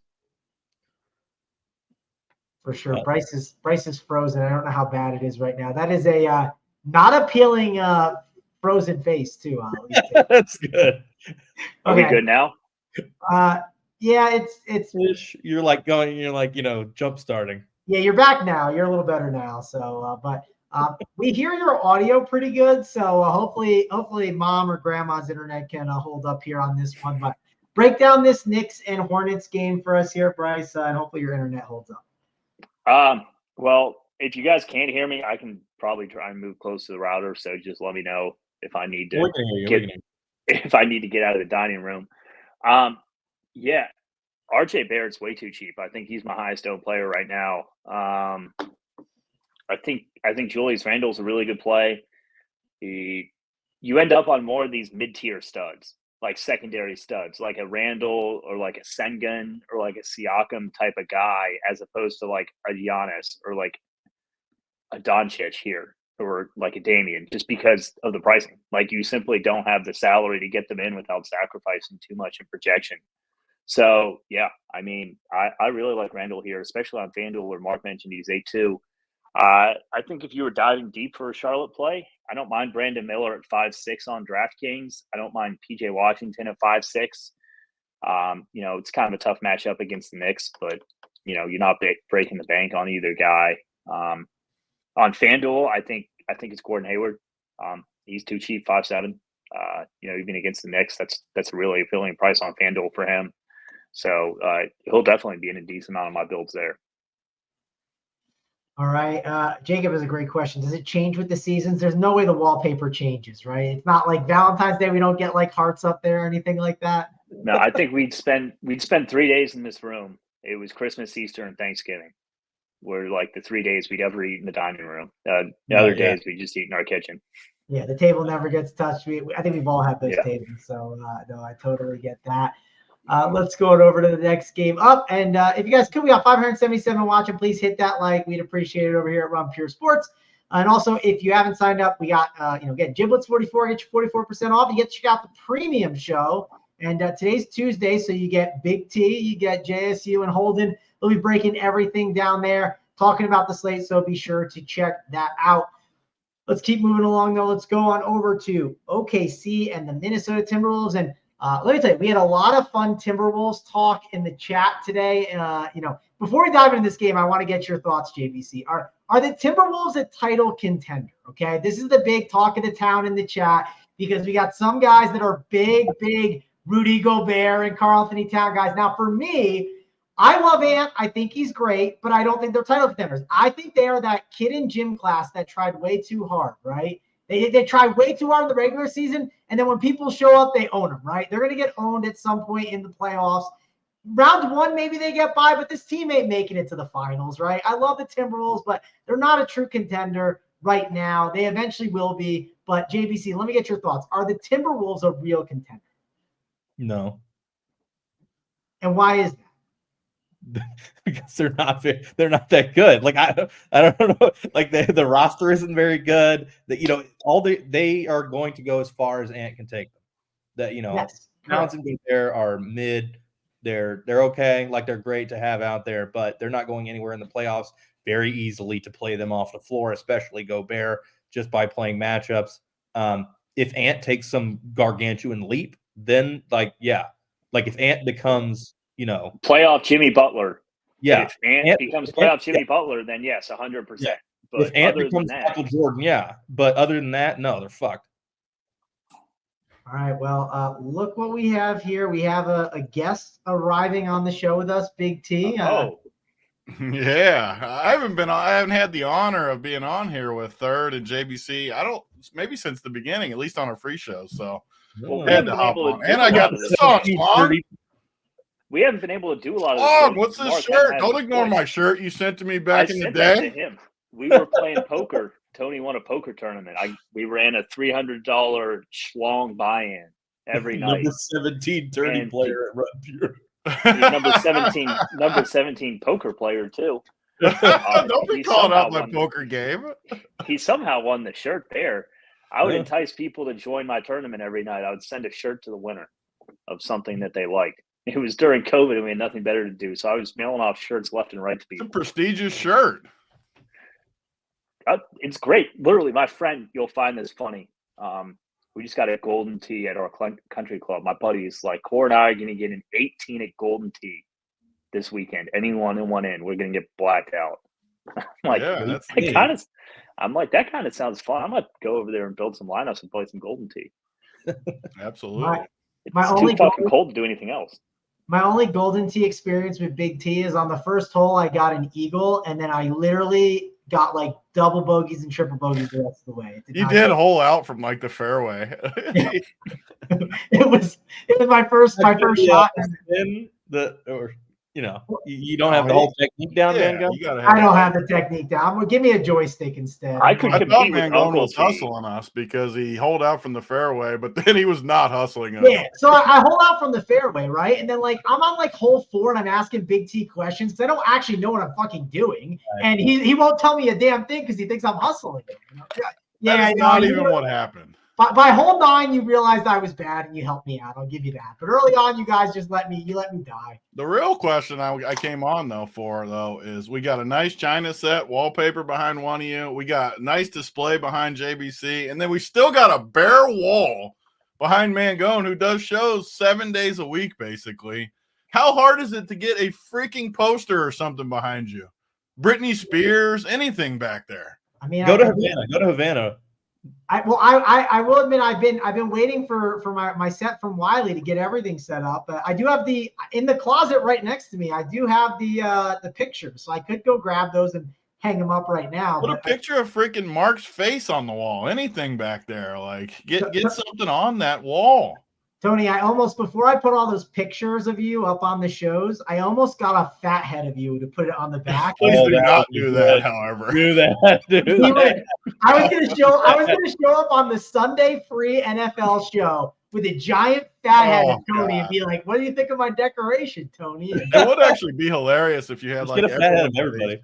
Speaker 1: for sure. Bryce is frozen. I don't know how bad it is right now. That is a not appealing frozen face too.
Speaker 2: That's good.
Speaker 3: Are we good now?
Speaker 1: Yeah, it's
Speaker 2: you're like jump starting.
Speaker 1: Yeah, you're back now. You're a little better now. So, but we hear your audio pretty good. So hopefully Mom or Grandma's internet can hold up here on this one. But break down this Knicks and Hornets game for us here, Bryce, and hopefully your internet holds up.
Speaker 3: Well, if you guys can't hear me, I can probably try and move close to the router. So just let me know if I need to get out of the dining room. Yeah, RJ Barrett's way too cheap. I think he's my highest owned player right now. I think Julius Randle's a really good play. You end up on more of these mid-tier studs, like secondary studs, like a Randle or like a Sengun or like a Siakam type of guy, as opposed to like a Giannis or like a Doncic here or like a Damian, just because of the pricing. Like you simply don't have the salary to get them in without sacrificing too much in projection. So, yeah, I mean, I really like Randle here, especially on FanDuel where Mark mentioned he's 8-2. I think if you were diving deep for a Charlotte play, I don't mind Brandon Miller at 5'6" on DraftKings. I don't mind PJ Washington at 5'6". It's kind of a tough matchup against the Knicks, but, you're not breaking the bank on either guy. On FanDuel, I think it's Gordon Hayward. He's too cheap, 5'7". Even against the Knicks, that's a really appealing price on FanDuel for him. So he'll definitely be in a decent amount of my builds there.
Speaker 1: All right. Jacob has a great question. Does it change with the seasons? There's no way the wallpaper changes, right? It's not like Valentine's Day. We don't get like hearts up there or anything like that.
Speaker 3: No, I think we'd spend 3 days in this room. It was Christmas, Easter, and Thanksgiving were like the 3 days we'd ever eat in the dining room. The other days we just eat in our kitchen.
Speaker 1: Yeah, the table never gets touched. I think we've all had those tables. So, no, I totally get that. Let's go over to the next game up. And if you guys could, we got 577 watching. Please hit that like. We'd appreciate it over here at Run Pure Sports. And also, if you haven't signed up, we got, get Giblets 44, get you 44% off. You get to check out the premium show. And today's Tuesday, so you get Big T, you get JSU and Holden. They'll be breaking everything down there, talking about the slate. So be sure to check that out. Let's keep moving along, though. Let's go on over to OKC and the Minnesota Timberwolves. And let me tell you, we had a lot of fun Timberwolves talk in the chat today. Before we dive into this game, I want to get your thoughts, JVC. Are the Timberwolves a title contender? Okay, this is the big talk of the town in the chat because we got some guys that are big Rudy Gobert and Karl Anthony Town guys. Now, for me, I love Ant. I think he's great, but I don't think they're title contenders. I think they are that kid in gym class that tried way too hard, right? They tried way too hard in the regular season, and then when people show up, they own them, right? They're going to get owned at some point in the playoffs. Round one, maybe they get by, but this team ain't making it to the finals, right? I love the Timberwolves, but they're not a true contender right now. They eventually will be. But JVC, let me get your thoughts. Are the Timberwolves a real contender?
Speaker 2: No.
Speaker 1: And why is that?
Speaker 2: Because they're not that good. Like I don't know. Like the roster isn't very good. That they are going to go as far as Ant can take them. That
Speaker 1: yes,
Speaker 2: Towns and Gobert are mid. They're okay. Like they're great to have out there, but they're not going anywhere in the playoffs very easily to play them off the floor, especially Gobert just by playing matchups. if Ant takes some gargantuan leap, then like if Ant becomes
Speaker 3: playoff Jimmy Butler.
Speaker 2: Yeah,
Speaker 3: if Ant becomes playoff Jimmy Butler, then yes, 100%. But
Speaker 2: if Ant becomes Michael Jordan, but other than that, no, they're fucked.
Speaker 1: All right, well, look what we have here. We have a guest arriving on the show with us, Big T.
Speaker 4: Yeah, I haven't had the honor of being on here with Third and JBC. Maybe since the beginning, at least on our free show. So
Speaker 3: we had to hop on.
Speaker 4: And I got the song.
Speaker 3: We haven't been able to do a lot of this.
Speaker 4: Oh, what's this shirt? Don't ignore my shirt you sent to me back in the day.
Speaker 3: That to him. We were playing poker. Tony won a poker tournament. We ran a $300 schlong buy-in every night.
Speaker 2: Number 17 dirty player at Run Pure.
Speaker 3: He's number 17 poker player too.
Speaker 4: Don't be calling out my poker game.
Speaker 3: He somehow won the shirt there. I would entice people to join my tournament every night. I would send a shirt to the winner of something that they liked. It was during COVID and we had nothing better to do. So I was mailing off shirts left and right to people.
Speaker 4: It's a prestigious shirt.
Speaker 3: It's great. Literally, my friend, you'll find this funny. We just got a golden tee at our country club. My buddy's like, Core and I are going to get an 18 at golden tee this weekend. Anyone in one in, we're going to get blacked out. I'm like, that kind of sounds fun. I might go over there and build some lineups and play some golden tee.
Speaker 4: Absolutely.
Speaker 3: It's too fucking cold to do anything else.
Speaker 1: My only golden tee experience with Big T is on the first hole. I got an eagle, and then I literally got like double bogeys and triple bogeys the rest of the way.
Speaker 4: You did hole out from like the fairway.
Speaker 1: It was my first shot.
Speaker 2: You don't have the whole technique down, Mangone?
Speaker 1: I don't have the technique down. Give me a joystick instead.
Speaker 3: I thought
Speaker 4: Mangone was hustling us because he holed out from the fairway, but then he was not hustling us.
Speaker 1: Yeah, so I hold out from the fairway, right? And then I'm on hole 4 and I'm asking Big T questions because I don't actually know what I'm fucking doing. Right. And he won't tell me a damn thing because he thinks I'm hustling him.
Speaker 4: That's not even what happened.
Speaker 1: By hole 9, you realized I was bad and you helped me out. I'll give you that. But early on, you guys just let me die.
Speaker 4: The real question I came on though is we got a nice China set wallpaper behind one of you. We got a nice display behind JBC, and then we still got a bare wall behind Mangone, who does shows 7 days a week basically. How hard is it to get a freaking poster or something behind you? Britney Spears, anything back there?
Speaker 1: I mean,
Speaker 2: go to Havana.
Speaker 1: I will admit I've been waiting for my set from Wiley to get everything set up. But I do have in the closet right next to me. I do have the pictures, so I could go grab those and hang them up right now.
Speaker 4: Put a picture of freaking Mark's face on the wall. Anything back there, like get something on that wall.
Speaker 1: Tony, before I put all those pictures of you up on the shows, I almost got a fat head of you to put it on the back.
Speaker 4: Please do not do that, however.
Speaker 2: Do that.
Speaker 1: I was gonna show up on the Sunday free NFL show with a giant fat head of Tony and be like, "What do you think of my decoration, Tony?"
Speaker 4: It would actually be hilarious if you had
Speaker 2: get a fat head of everybody.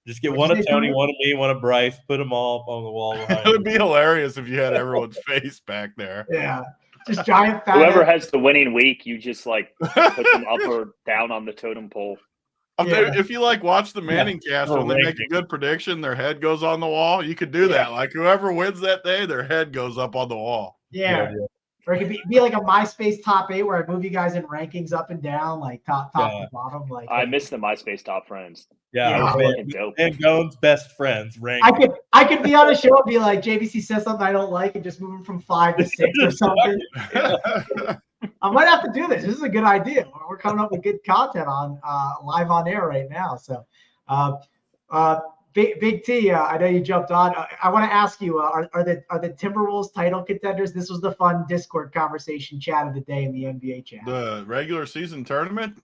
Speaker 2: Just get one of Tony, one of me, one of Bryce. Put them all up on the wall.
Speaker 4: It would be hilarious if you had everyone's face back there.
Speaker 1: Yeah. Just giant fat.
Speaker 3: Whoever has the winning week, you just put them up or down on the totem pole.
Speaker 4: Yeah. If you watch the Manning cast when they make a good prediction, their head goes on the wall. You could do that. Like whoever wins that day, their head goes up on the wall.
Speaker 1: Yeah. Or it could be like a MySpace top 8 where I move you guys in rankings up and down, like top to bottom.
Speaker 3: I miss the MySpace top friends.
Speaker 2: Yeah, Mangone's best friends.
Speaker 1: I could be on a show and be like, JVC says something I don't like and just move him from 5 to 6 or something. I might have to do this. This is a good idea. We're coming up with good content on live on air right now. So, Big T, I know you jumped on. I want to ask you: Are the Timberwolves title contenders? This was the fun Discord conversation chat of the day in the NBA chat.
Speaker 4: The regular season tournament?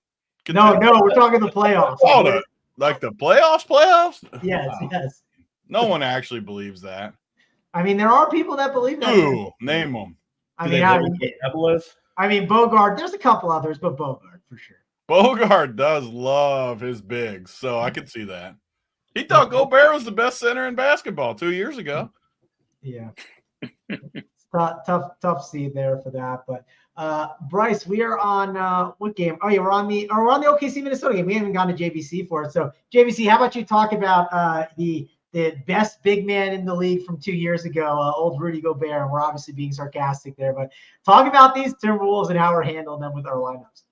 Speaker 1: No, we're talking the playoffs.
Speaker 4: Oh, like the playoffs?
Speaker 1: Yes.
Speaker 4: No one actually believes that.
Speaker 1: I mean, there are people that believe that.
Speaker 4: Ooh, name them.
Speaker 1: I mean, Bogart. There's a couple others, but Bogart for sure.
Speaker 4: Bogart does love his bigs, so I could see that. He thought Gobert was the best center in basketball 2 years ago.
Speaker 1: Yeah. Tough seed there for that. But Bryce, we are on what game? Oh yeah, we're on the OKC Minnesota game. We haven't gone to JVC for it. So JVC, how about you talk about the the best big man in the league from 2 years ago, old Rudy Gobert. And we're obviously being sarcastic there, but talk about these Timberwolves and how we're handling them with our lineups.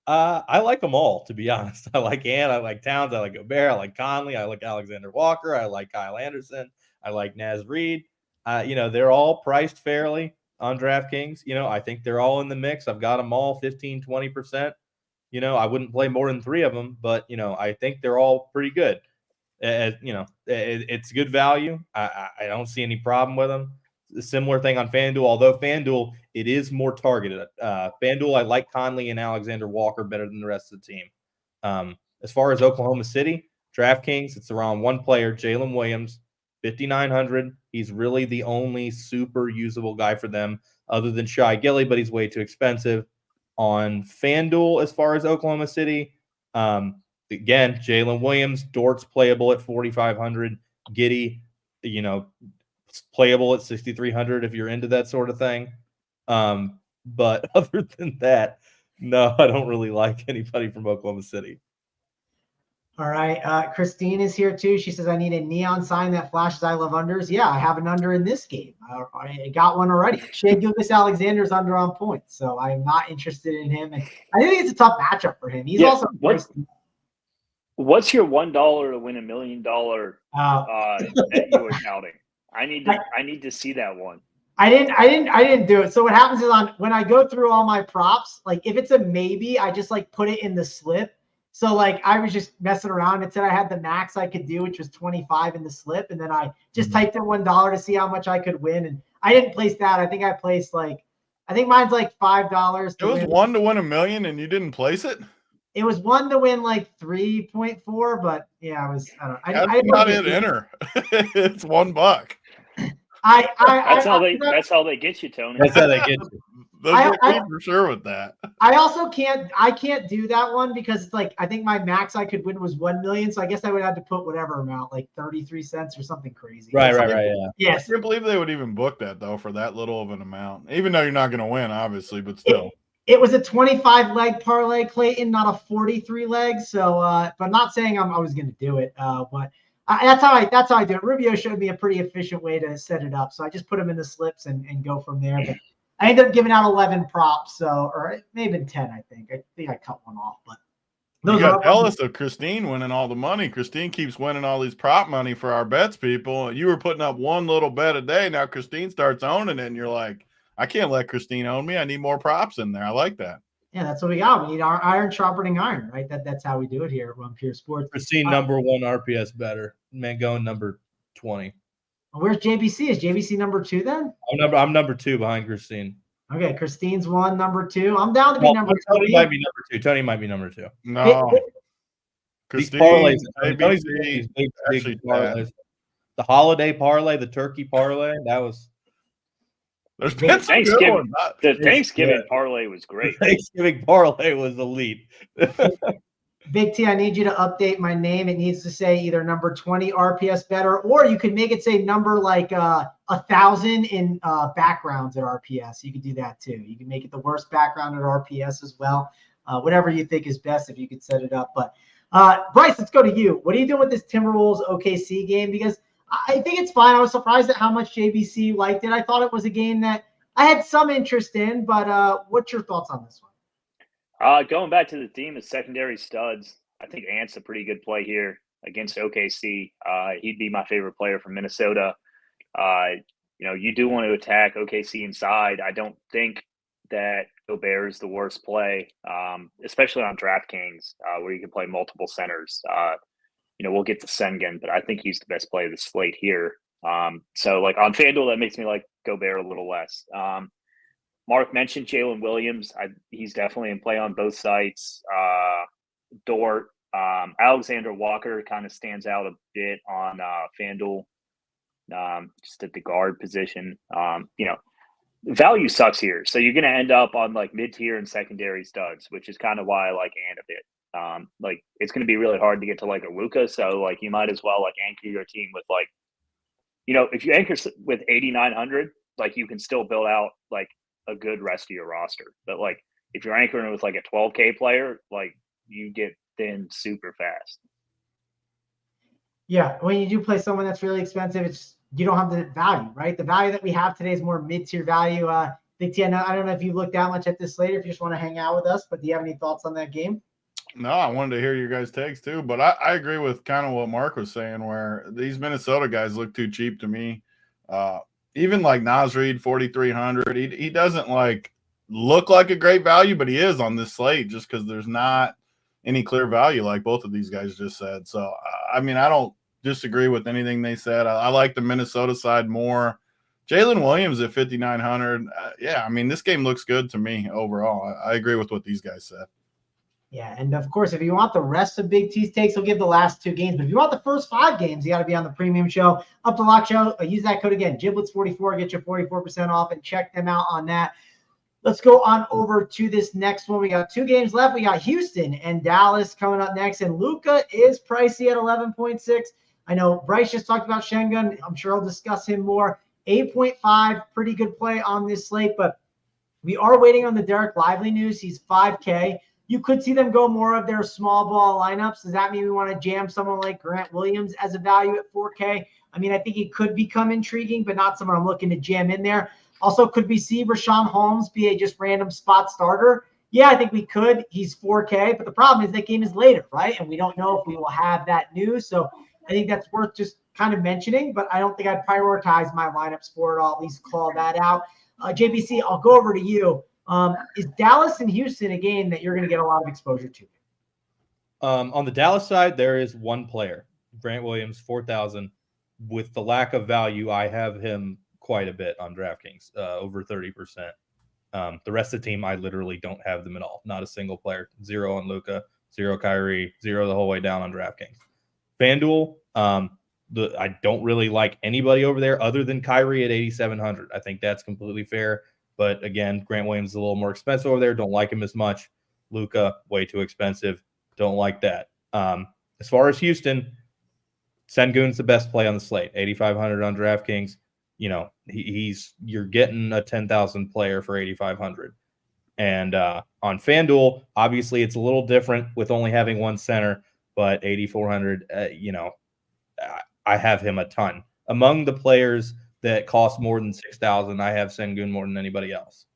Speaker 2: I like them all, to be honest. I like Ant, I like Towns, I like Gobert, I like Conley, I like Alexander Walker, I like Kyle Anderson, I like Naz Reid. They're all priced fairly on DraftKings. I think they're all in the mix. I've got them all 15, 20%. I wouldn't play more than 3 of them, but, I think they're all pretty good. It's good value. I don't see any problem with them. A similar thing on FanDuel, although FanDuel, it is more targeted. FanDuel, I like Conley and Alexander Walker better than the rest of the team. As far as Oklahoma City, DraftKings, it's around one player, Jalen Williams, 5,900. He's really the only super usable guy for them other than Shai Gilly, but he's way too expensive. On FanDuel, as far as Oklahoma City, again, Jalen Williams, Dort's playable at 4,500. Giddey, playable at 6,300 if you're into that sort of thing. But other than that, no, I don't really like anybody from Oklahoma City.
Speaker 1: All right. Christine is here too. She says, I need a neon sign that flashes I love unders. Yeah, I have an under in this game. I got one already. Shea Gilgeous-Alexander's under on points, so I'm not interested in him. And I think it's a tough matchup for him. He's also
Speaker 3: What's your $1 to win $1 million that you were touting? I need to see that one.
Speaker 1: I didn't do it. So what happens is when I go through all my props, like if it's a maybe, I just like put it in the slip. So like I was just messing around. It said I had the max I could do, which was 25 in the slip, and then I just typed in $1 to see how much I could win. And I didn't place that. I think I placed I think mine's like $5.
Speaker 4: It was one to win $1 million, and you didn't place it.
Speaker 1: It was one to win like 3.4, but yeah, I
Speaker 4: didn't not hit enter. It's $1.
Speaker 3: That's how they get you, Tony.
Speaker 2: That's how they get you.
Speaker 4: For sure with that.
Speaker 1: I also can't do that one because it's like I think my max I could win was 1 million, so I guess I would have to put whatever amount, like 33 cents or something crazy.
Speaker 2: Right, yeah.
Speaker 1: Yes.
Speaker 4: I can't believe they would even book that though for that little of an amount. Even though you're not going to win, obviously, but still.
Speaker 1: It was a 25 leg parlay, Clayton, not a 43 leg. So, but I'm not saying I was going to do it. But that's how I do it. Rubio showed me a pretty efficient way to set it up. So I just put them in the slips and go from there. But I ended up giving out 11 props, or maybe 10. I think I cut one off, but
Speaker 4: you got jealous of Christine winning all the money. Christine keeps winning all these prop money for our bets, people. You were putting up one little bet a day. Now Christine starts owning it, and you're like, I can't let Christine own me. I need more props in there. I like that.
Speaker 1: Yeah, that's what we got. We need our iron sharpening iron, right? That's how we do it here at Pure Sports.
Speaker 2: Christine, number 1 RPS better. Mangone, number 20.
Speaker 1: Where's JBC? Is JBC number 2 then?
Speaker 2: I'm number 2 behind Christine.
Speaker 1: Okay, Christine's 1, number 2. I'm down to be number 2.
Speaker 2: Tony might be number 2. Tony might be number 2.
Speaker 4: No.
Speaker 2: These parlays, Tony's big parlays. The holiday parlay, the turkey parlay, that was.
Speaker 4: There's been some good ones.
Speaker 3: The Thanksgiving parlay was great.
Speaker 2: Thanksgiving parlay was elite.
Speaker 1: Big T, I need you to update my name. It needs to say either number 20 RPS better, or you could make it say number like 1,000 in backgrounds at RPS. You could do that too. You can make it the worst background at RPS as well. Whatever you think is best, if you could set it up. But Bryce, let's go to you. What are you doing with this Timberwolves OKC game? Because I think it's fine. I was surprised at how much JBC liked it. I thought it was a game that I had some interest in, but what's your thoughts on this one?
Speaker 3: Going back to the theme of secondary studs, I think Ant's a pretty good play here against OKC. He'd be my favorite player from Minnesota. You do want to attack OKC inside. I don't think that Gobert is the worst play, especially on DraftKings, where you can play multiple centers. We'll get to Sengun, but I think he's the best play of the slate here. So like on FanDuel, that makes me like Gobert a little less. Mark mentioned Jalen Williams. He's definitely in play on both sites. Dort, Alexander Walker kind of stands out a bit on FanDuel, just at the guard position. Value sucks here. So you're going to end up on like mid-tier and secondary studs, which is kind of why I like Ant a bit. It's going to be really hard to get to like a Luka. So like you might as well like anchor your team with like, if you anchor with 8,900, like you can still build out like a good rest of your roster. But like if you're anchoring with like a 12K player, like you get thin super fast.
Speaker 1: Yeah, when you do play someone that's really expensive, you don't have the value, right? The value that we have today is more mid-tier value. Big T, I don't know if you looked that much at this later, if you just want to hang out with us, but do you have any thoughts on that game?
Speaker 4: No, I wanted to hear your guys' takes too, but I agree with kind of what Mark was saying, where these Minnesota guys look too cheap to me. Even like Naz Reid, 4,300, he doesn't like look like a great value, but he is on this slate just because there's not any clear value like both of these guys just said. So, I mean, I don't disagree with anything they said. I like the Minnesota side more. Jalen Williams at 5,900. Yeah, I mean, this game looks good to me overall. I agree with what these guys said.
Speaker 1: Yeah, and of course, if you want the rest of Big T's takes, he'll give the last 2 games. But if you want the first 5 games, you got to be on the premium show. Up to Lock Show. Use that code again, Giblets44, get you 44% off, and check them out on that. Let's go on over to this next one. We got 2 games left. We got Houston and Dallas coming up next, and Luka is pricey at 11.6. I know Bryce just talked about Şengün. I'm sure I'll discuss him more. 8.5, pretty good play on this slate, but we are waiting on the Derek Lively news. He's 5K. You could see them go more of their small ball lineups. Does that mean we want to jam someone like Grant Williams as a value at 4K? I mean, I think he could become intriguing, but not someone I'm looking to jam in there. Also, could we see Rashawn Holmes be a just random spot starter? Yeah, I think we could. He's 4K, but the problem is that game is later, right? And we don't know if we will have that news. So I think that's worth just kind of mentioning, but I don't think I'd prioritize my lineups for it. I'll at least call that out. JBC, I'll go over to you. Is Dallas and Houston a game that you're going to get a lot of exposure to?
Speaker 2: On the Dallas side, there is one player, Grant Williams, 4,000. With the lack of value, I have him quite a bit on DraftKings, over 30%. The rest of the team, I literally don't have them at all. Not a single player. 0 on Luka, 0 Kyrie, 0 the whole way down on DraftKings. FanDuel, I don't really like anybody over there other than Kyrie at 8,700. I think that's completely fair. But again, Grant Williams is a little more expensive over there. Don't like him as much. Luka, way too expensive. Don't like that. As far as Houston, Şengün's the best play on the slate. 8,500 on DraftKings. You know, you're getting a 10,000 player for 8,500. And on FanDuel, obviously it's a little different with only having one center, but 8,400. I have him a ton. Among the players that cost more than 6,000, I have Şengün more than anybody else.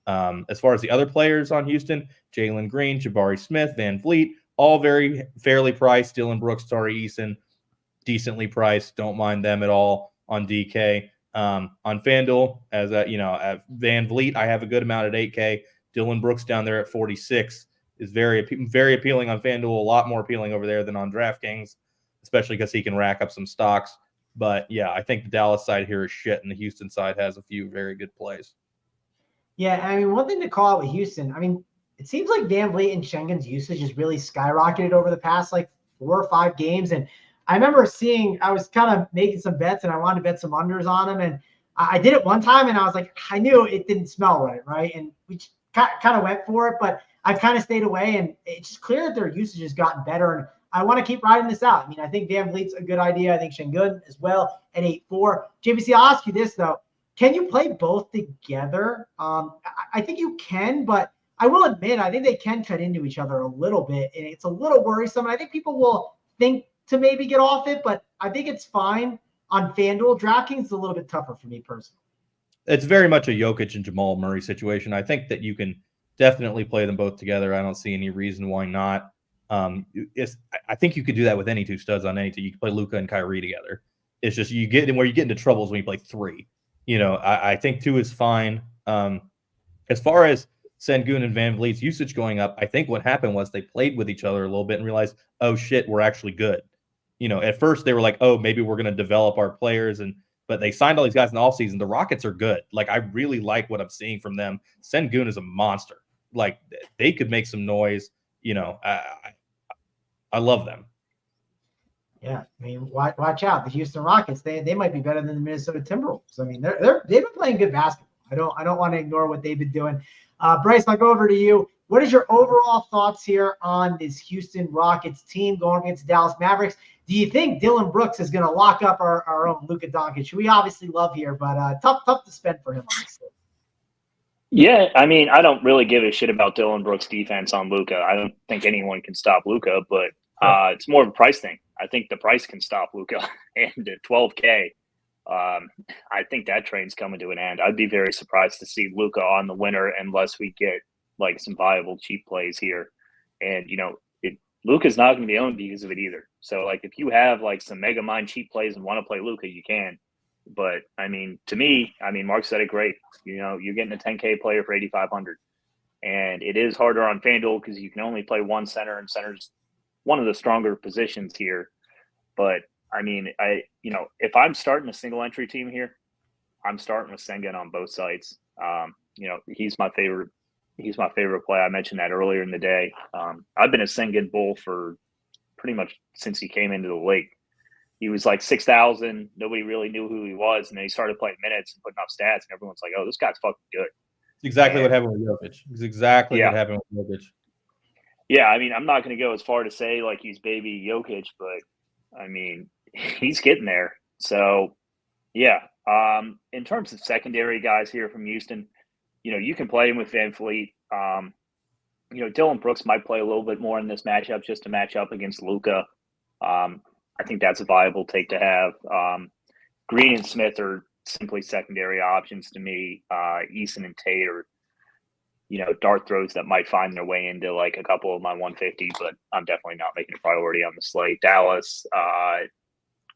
Speaker 2: As far as the other players on Houston, Jalen Green, Jabari Smith, Van Vliet, all very fairly priced. Dillon Brooks, Tari Eason, decently priced. Don't mind them at all on DK. On FanDuel, as Van Vliet, I have a good amount at 8K. Dillon Brooks down there at 46 is very appealing on FanDuel. A lot more appealing over there than on DraftKings, especially because he can rack up some stocks. But yeah, I think the Dallas side here is shit, and the Houston side has a few very good plays.
Speaker 1: Yeah, I mean, one thing to call out with Houston, I mean, it seems like Van Vliet and Şengün's usage has really skyrocketed over the past 4 or 5 games. And I remember I was kind of making some bets, and I wanted to bet some unders on them. And I did it one time, and I was like, I knew it didn't smell right? And we kind of went for it, but I kind of stayed away. And it's just clear that their usage has gotten better. And I want to keep riding this out. I mean, I think Van Vliet's a good idea. I think Şengün as well at 8.4. JVC, I'll ask you this, though. Can you play both together? I think you can, but I will admit, I think they can cut into each other a little bit, and it's a little worrisome. And I think people will think to maybe get off it, but I think it's fine on FanDuel. DraftKings is a little bit tougher for me personally.
Speaker 2: It's very much a Jokic and Jamal Murray situation. I think that you can definitely play them both together. I don't see any reason why not. I think you could do that with any 2 studs on any team. You can play Luka and Kyrie together. It's just you get into troubles when you play 3. You know, I think 2 is fine. As far as Şengün and Van Vliet's usage going up, I think what happened was they played with each other a little bit and realized, oh shit, we're actually good. You know, at first they were like, oh, maybe we're going to develop our players, but they signed all these guys in the offseason. The Rockets are good. Like, I really like what I'm seeing from them. Şengün is a monster. Like, they could make some noise. You know, I love them.
Speaker 1: Yeah, I mean, watch out. The Houston Rockets, they might be better than the Minnesota Timberwolves. I mean, they've been playing good basketball. I don't want to ignore what they've been doing. Bryce, I'll go over to you. What is your overall thoughts here on this Houston Rockets team going against Dallas Mavericks? Do you think Dillon Brooks is going to lock up our own Luka Doncic, who we obviously love here, but tough to spend for him, honestly?
Speaker 3: Yeah, I mean, I don't really give a shit about Dillon Brooks' defense on Luka. I don't think anyone can stop Luka, but it's more of a price thing. I think the price can stop Luka, and at 12K, I think that train's coming to an end. I'd be very surprised to see Luka on the winner unless we get like some viable cheap plays here. And Luka's not going to be owned because of it either. So like if you have like some mega mind cheap plays and want to play Luka, you can. But I mean, to me, Mark said it great. You're getting a 10K player for 8,500, and it is harder on FanDuel because you can only play one center, and center's one of the stronger positions here. But I mean, if I'm starting a single entry team here, I'm starting with Sengun on both sides. He's my favorite. He's my favorite play. I mentioned that earlier in the day. I've been a Sengun bull for pretty much since he came into the league. He was like 6,000. Nobody really knew who he was. And then he started playing minutes and putting up stats. And everyone's like, oh, this guy's fucking good.
Speaker 2: It's exactly what happened with Jokic. It's exactly what happened with Jokic.
Speaker 3: Yeah, I'm not going to go as far to say like he's baby Jokic, but he's getting there. So, yeah. In terms of secondary guys here from Houston, you can play him with Van Fleet. Dylan Brooks might play a little bit more in this matchup just to match up against Luka. I think that's a viable take to have. Green and Smith are simply secondary options to me. Eason and Tate are, dart throws that might find their way into like a couple of my 150, but I'm definitely not making a priority on the slate. Dallas,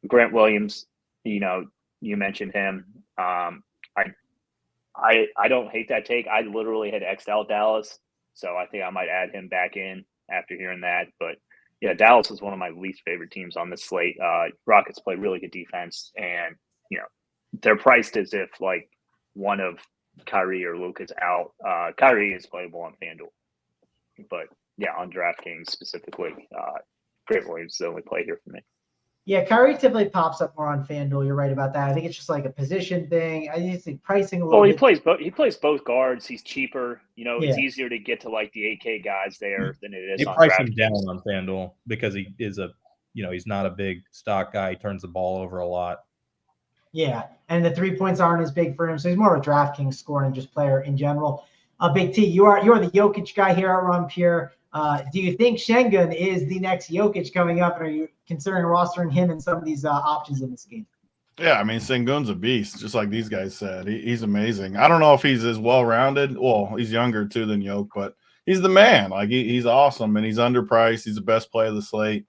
Speaker 3: Grant Williams, you mentioned him. I don't hate that take. I literally had X'd out Dallas, so I think I might add him back in after hearing that. But yeah, Dallas is one of my least favorite teams on this slate. Rockets play really good defense, and they're priced as if like one of Kyrie or Luke is out. Kyrie is playable on FanDuel, but yeah, on DraftKings specifically, Grant Williams is the only play here for me.
Speaker 1: Yeah, Kyrie typically pops up more on FanDuel. You're right about that. I think it's just like a position thing. I just think pricing a little bit.
Speaker 3: He plays both guards. He's cheaper. It's easier to get to like the 8K guys there than it is on DraftKings. They price him
Speaker 2: down on FanDuel because he is he's not a big stock guy. He turns the ball over a lot.
Speaker 1: Yeah, and the 3 points aren't as big for him, so he's more of a DraftKings scoring just player in general. Big T, you are the Jokic guy here at Ron Pure. Do you think Sengun is the next Jokic coming up, and are you considering rostering him in some of these options in this game?
Speaker 4: Yeah, Sengun's a beast, just like these guys said. He's amazing. I don't know if he's as well-rounded. Well, he's younger, too, than Jokic, but he's the man. Like, he's awesome, and he's underpriced. He's the best play of the slate.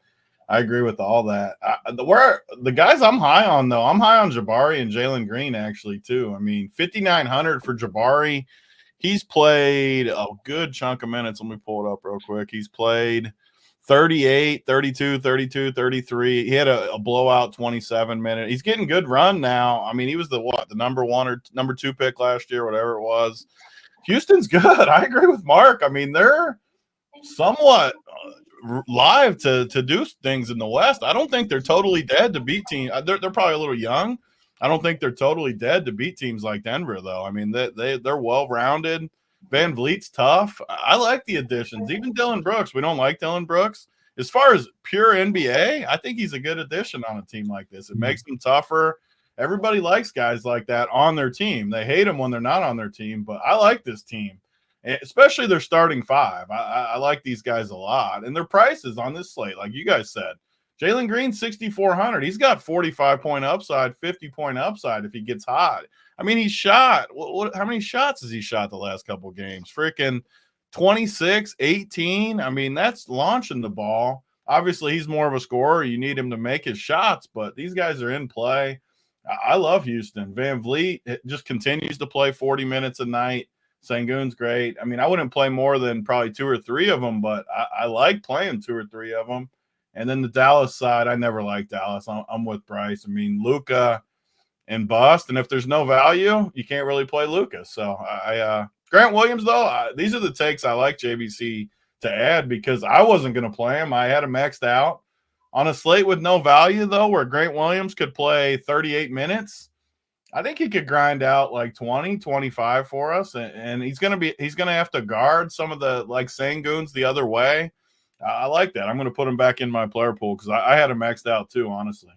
Speaker 4: I agree with all that. The guys I'm high on, though, I'm high on Jabari and Jalen Green, actually, too. 5,900 for Jabari. He's played a good chunk of minutes. Let me pull it up real quick. He's played 38, 32, 32, 33. He had a blowout 27-minute. He's getting good run now. He was the number 1 or number 2 pick last year, whatever it was. Houston's good. I agree with Mark. They're somewhat live to do things in the West. I don't think they're totally dead to beat teams. They're probably a little young. I don't think they're totally dead to beat teams like Denver, though. They're well-rounded. Van Vliet's tough. I like the additions. Even Dylan Brooks. We don't like Dylan Brooks. As far as pure NBA, I think he's a good addition on a team like this. It makes them tougher. Everybody likes guys like that on their team. They hate them when they're not on their team, but I like this team, especially their starting 5. I like these guys a lot. And their prices on this slate, like you guys said, Jalen Green, 6,400. He's got 45-point upside, 50-point upside if he gets hot. He's shot. How many shots has he shot the last couple of games? Freaking 26, 18. That's launching the ball. Obviously, he's more of a scorer. You need him to make his shots, but these guys are in play. I love Houston. Van Vliet just continues to play 40 minutes a night. Sengun's great. I wouldn't play more than probably 2 or 3 of them, but I like playing 2 or 3 of them. And then the Dallas side, I never liked Dallas. I'm with Bryce. Luka and bust. And if there's no value, you can't really play Luka. So Grant Williams, though, these are the takes I like JBC to add because I wasn't going to play him. I had him maxed out. On a slate with no value, though, where Grant Williams could play 38 minutes, I think he could grind out like 20, 25 for us. And he's going to have to guard some of the like Senguns the other way. I like that. I'm going to put him back in my player pool because I had him maxed out too, honestly.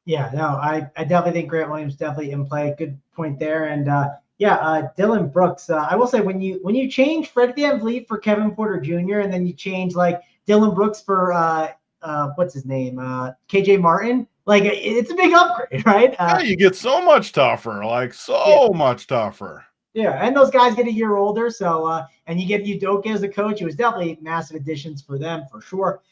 Speaker 1: Yeah, no, I definitely think Grant Williams definitely in play. Good point there. And Dylan Brooks. I will say when you change Fred VanVleet for Kevin Porter Jr. and then you change like Dylan Brooks for what's his name? KJ Martin. Like it's a big upgrade, right?
Speaker 4: Yeah, you get so much tougher, much tougher.
Speaker 1: Yeah, and those guys get a year older, so and you get Udoka as a coach. It was definitely massive additions for them for sure.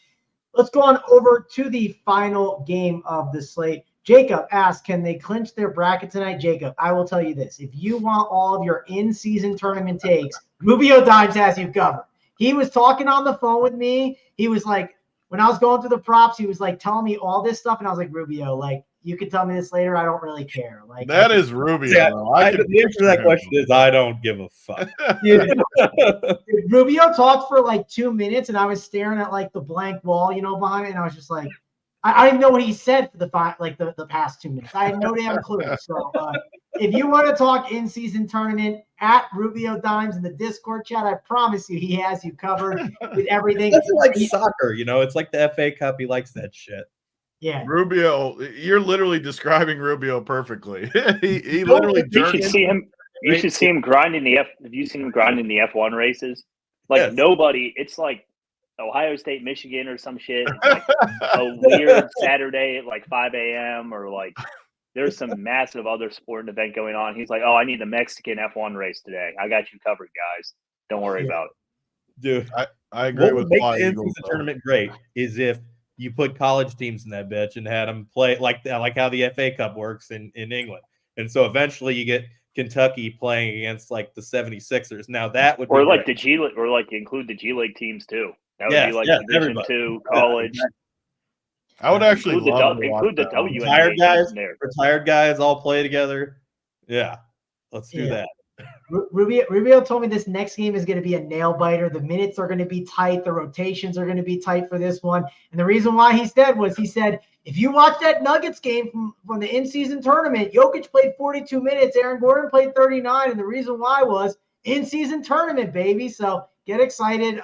Speaker 1: Let's go on over to the final game of the slate. Jacob asks, can they clinch their bracket tonight? Jacob, I will tell you this. If you want all of your in-season tournament takes, Rubio Dimes has you covered. He was talking on the phone with me. He was like, when I was going through the props, he was like telling me all this stuff, and I was like, Rubio, like, you can tell me this later. I don't really care. Like
Speaker 4: that is Rubio.
Speaker 2: Yeah, the answer to that question is I don't give a fuck.
Speaker 1: Dude, Rubio talked for like 2 minutes, and I was staring at like the blank wall, behind me, and I was just like, I didn't know what he said for the past 2 minutes. I had no damn clue. So if you want to talk in-season tournament at Rubio Dimes in the Discord chat, I promise you he has you covered with everything.
Speaker 2: It's like soccer, It's like the FA Cup. He likes that shit.
Speaker 1: Yeah,
Speaker 4: Rubio, you're literally describing Rubio perfectly. he literally.
Speaker 3: You should see him. You should see him grinding the Have you seen him grinding the F1 races? Like yes. Nobody. It's like Ohio State, Michigan, or some shit. It's like a weird Saturday at like 5 a.m. or like there's some massive other sporting event going on. He's like, oh, I need the Mexican F1 race today. I got you covered, guys. Don't worry about it.
Speaker 2: Dude,
Speaker 4: I agree with
Speaker 2: what would make the in-season tournament great is if you put college teams in that bitch and had them play like how the FA Cup works in England. And so eventually you get Kentucky playing against like the 76ers. Now that would be
Speaker 3: or like
Speaker 2: great.
Speaker 3: the G League, or like include the G League teams too. That would be like Division II college.
Speaker 4: I would actually
Speaker 3: include the
Speaker 2: WNBA retired guys all play together. Yeah, let's do that.
Speaker 1: Rubio told me this next game is going to be a nail biter. The minutes are going to be tight. The rotations are going to be tight for this one. And the reason why he said, if you watch that Nuggets game from the in-season tournament, Jokic played 42 minutes. Aaron Gordon played 39. And the reason why was in-season tournament, baby. So get excited.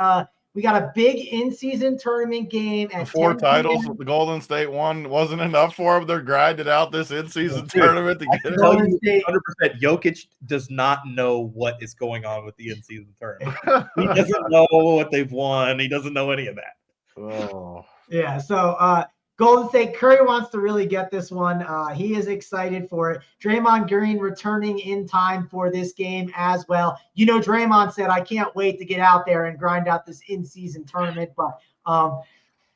Speaker 1: We got a big in-season tournament game.
Speaker 4: The 4 titles the Golden State won wasn't enough for them. They're grinding out this in-season tournament to get it.
Speaker 2: 100%. Jokic does not know what is going on with the in-season tournament. He doesn't know what they've won. He doesn't know any of that.
Speaker 4: Oh.
Speaker 1: Yeah, so Golden State, Curry wants to really get this one. He is excited for it. Draymond Green returning in time for this game as well. Draymond said, I can't wait to get out there and grind out this in-season tournament. But,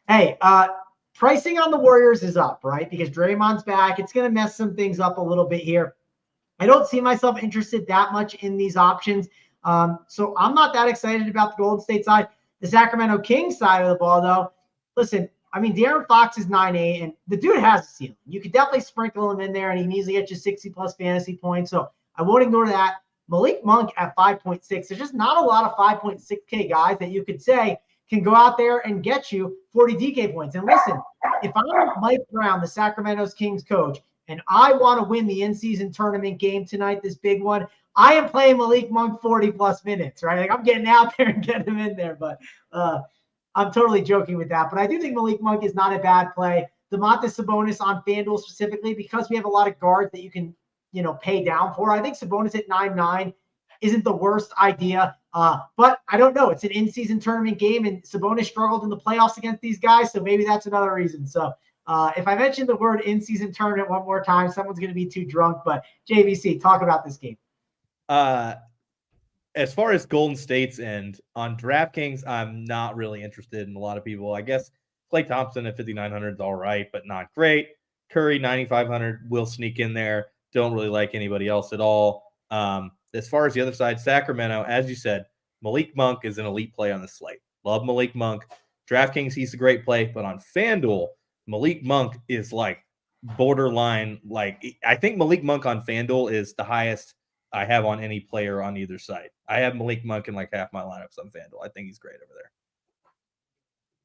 Speaker 1: hey, pricing on the Warriors is up, right? Because Draymond's back. It's going to mess some things up a little bit here. I don't see myself interested that much in these options. So I'm not that excited about the Golden State side. The Sacramento Kings side of the ball, though, listen, I mean, De'Aaron Fox is 9'8", and the dude has a ceiling. You could definitely sprinkle him in there, and he can easily get you 60-plus fantasy points. So I won't ignore that. Malik Monk at 5.6. There's just not a lot of 5.6K guys that you could say can go out there and get you 40 DK points. And listen, if I'm Mike Brown, the Sacramento Kings coach, and I want to win the in-season tournament game tonight, this big one, I am playing Malik Monk 40-plus minutes, right? Like I'm getting out there and getting him in there, but I'm totally joking with that, but I do think Malik Monk is not a bad play. Domantas Sabonis on FanDuel specifically, because we have a lot of guards that you can, pay down for. I think Sabonis at 9.9 isn't the worst idea, but I don't know. It's an in-season tournament game, and Sabonis struggled in the playoffs against these guys, so maybe that's another reason. So if I mention the word in-season tournament one more time, someone's going to be too drunk, but JVC, talk about this game.
Speaker 2: As far as Golden State's end, on DraftKings, I'm not really interested in a lot of people. I guess Klay Thompson at 5,900 is all right, but not great. Curry, 9,500 will sneak in there. Don't really like anybody else at all. As far as the other side, Sacramento, as you said, Malik Monk is an elite play on the slate. Love Malik Monk. DraftKings, he's a great play, but on FanDuel, Malik Monk is like borderline. Like I think Malik Monk on FanDuel is the highest I have on any player on either side. I have Malik Monk in like half my lineups on FanDuel. I think he's great over there.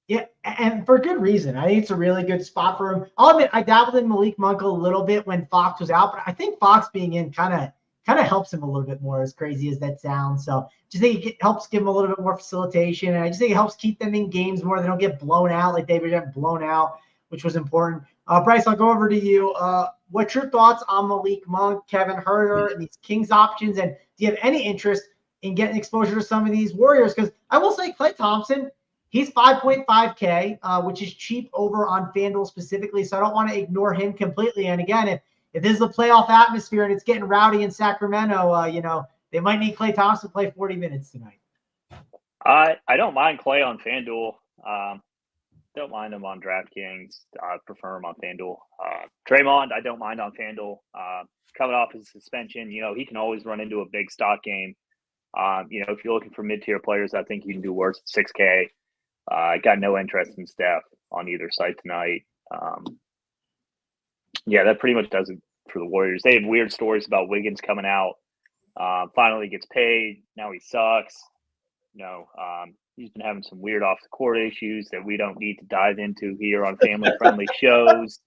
Speaker 1: Yeah, and for good reason. I think it's a really good spot for him. I'll admit, I dabbled in Malik Monk a little bit when Fox was out, but I think Fox being in kind of helps him a little bit more, as crazy as that sounds. So just think it helps give him a little bit more facilitation, and I just think it helps keep them in games more. They don't get blown out like they were getting blown out, which was important. Bryce, I'll go over to you. What's your thoughts on Malik Monk, Kevin Huerter, and these Kings options? And do you have any interest in getting exposure to some of these Warriors? Because I will say Klay Thompson, He's 5.5K, which is cheap over on FanDuel specifically. So I don't want to ignore him completely. And again, if this is a playoff atmosphere and it's getting rowdy in Sacramento, they might need Klay Thompson to play 40 minutes tonight.
Speaker 3: I don't mind Klay on FanDuel. Don't mind him on DraftKings. I prefer him on FanDuel. Draymond, I don't mind on FanDuel. Coming off his suspension, he can always run into a big stock game. If you're looking for mid-tier players, I think you can do worse at 6K. I got no interest in Steph on either side tonight. That pretty much does it for the Warriors. They have weird stories about Wiggins coming out. Finally gets paid. Now he sucks. He's been having some weird off-the-court issues that we don't need to dive into here on family-friendly shows.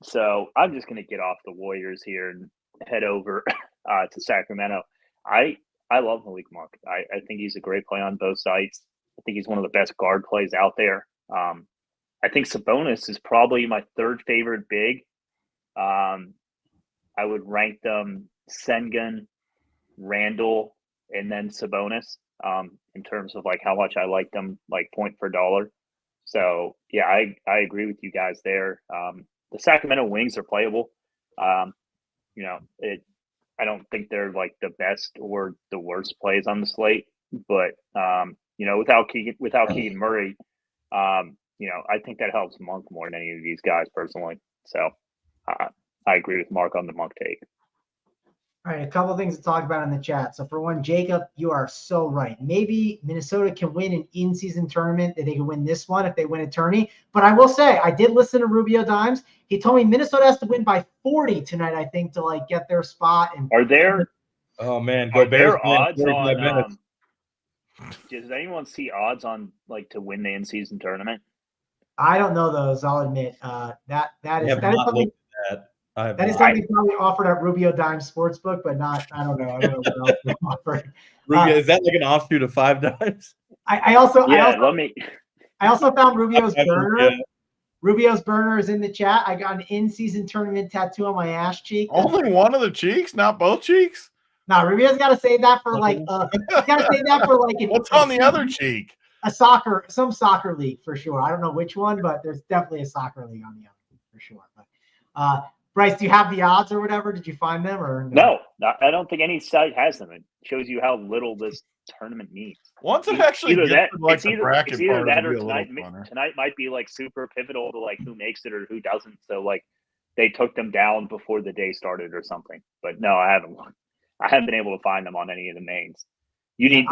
Speaker 3: So I'm just going to get off the Warriors here and head over to Sacramento. I love Malik Monk. I think he's a great play on both sides. I think he's one of the best guard plays out there. I think Sabonis is probably my third favorite big. I would rank them Sengun, Randall, and then Sabonis in terms of like how much I like them, like point per dollar. So yeah, I agree with you guys there. The Sacramento Wings are playable. I don't think they're like the best or the worst plays on the slate, but without Keegan Murray, I think that helps Monk more than any of these guys personally. So I agree with Mark on the Monk take.
Speaker 1: All right, a couple of things to talk about in the chat. So for one, Jacob, you are so right. Maybe Minnesota can win an in-season tournament, that they can win this one if they win a tourney. But I will say, I did listen to Rubio Dimes. He told me Minnesota has to win by 40 tonight, I think, to like get their spot. And
Speaker 3: are there?
Speaker 2: Oh man,
Speaker 3: are there odds on? Does anyone see odds on like to win the in-season tournament?
Speaker 1: I don't know those. I'll admit that is something. That is something probably offered at Rubio Dimes Sportsbook, but not. I don't know. I don't know what else they offer.
Speaker 2: Rubio, is that like an offshoot of 5 dimes?
Speaker 1: I also found Rubio's burner. Yeah. Rubio's burner is in the chat. I got an in-season tournament tattoo on my ass cheek.
Speaker 4: Only one of the cheeks, not both cheeks.
Speaker 1: No, Rubio's got to save that for like.
Speaker 4: What's on the other cheek?
Speaker 1: Some soccer league for sure. I don't know which one, but there's definitely a soccer league on the other for sure. But Bryce, do you have the odds or whatever? Did you find them or
Speaker 3: no? I don't think any site has them. It shows you how little this tournament means.
Speaker 4: Once it actually
Speaker 3: either
Speaker 4: that
Speaker 3: or tonight might be like super pivotal to like who makes it or who doesn't. So like they took them down before the day started or something. But no, I haven't been able to find them on any of the mains. You need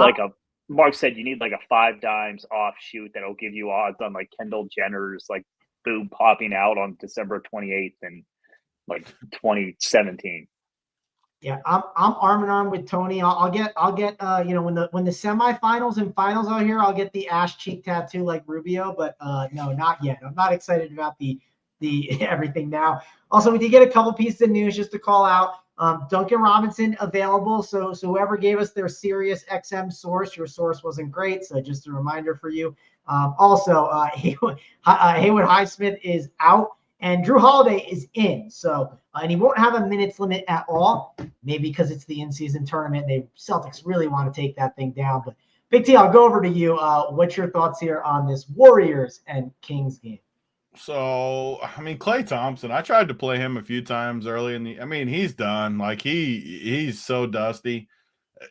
Speaker 3: Mark said you need like a 5 dimes offshoot that'll give you odds on like Kendall Jenner's like boob popping out on December 28th and like 2017.
Speaker 1: Yeah, I'm arm in arm with Tony. I'll get when the semifinals and finals are here, I'll get the ass cheek tattoo like Rubio, but no, not yet. I'm not excited about the everything now. Also, we did get a couple pieces of news just to call out. Duncan Robinson available. So whoever gave us their Sirius XM source, your source wasn't great. So just a reminder for you. Also, Haywood Highsmith is out. And Drew Holiday is in, so and he won't have a minutes limit at all. Maybe because it's the in-season tournament, Celtics really want to take that thing down. But Big T, I'll go over to you. What's your thoughts here on this Warriors and Kings game?
Speaker 4: So, I mean, Klay Thompson, I tried to play him a few times early in he's done. Like he's so dusty.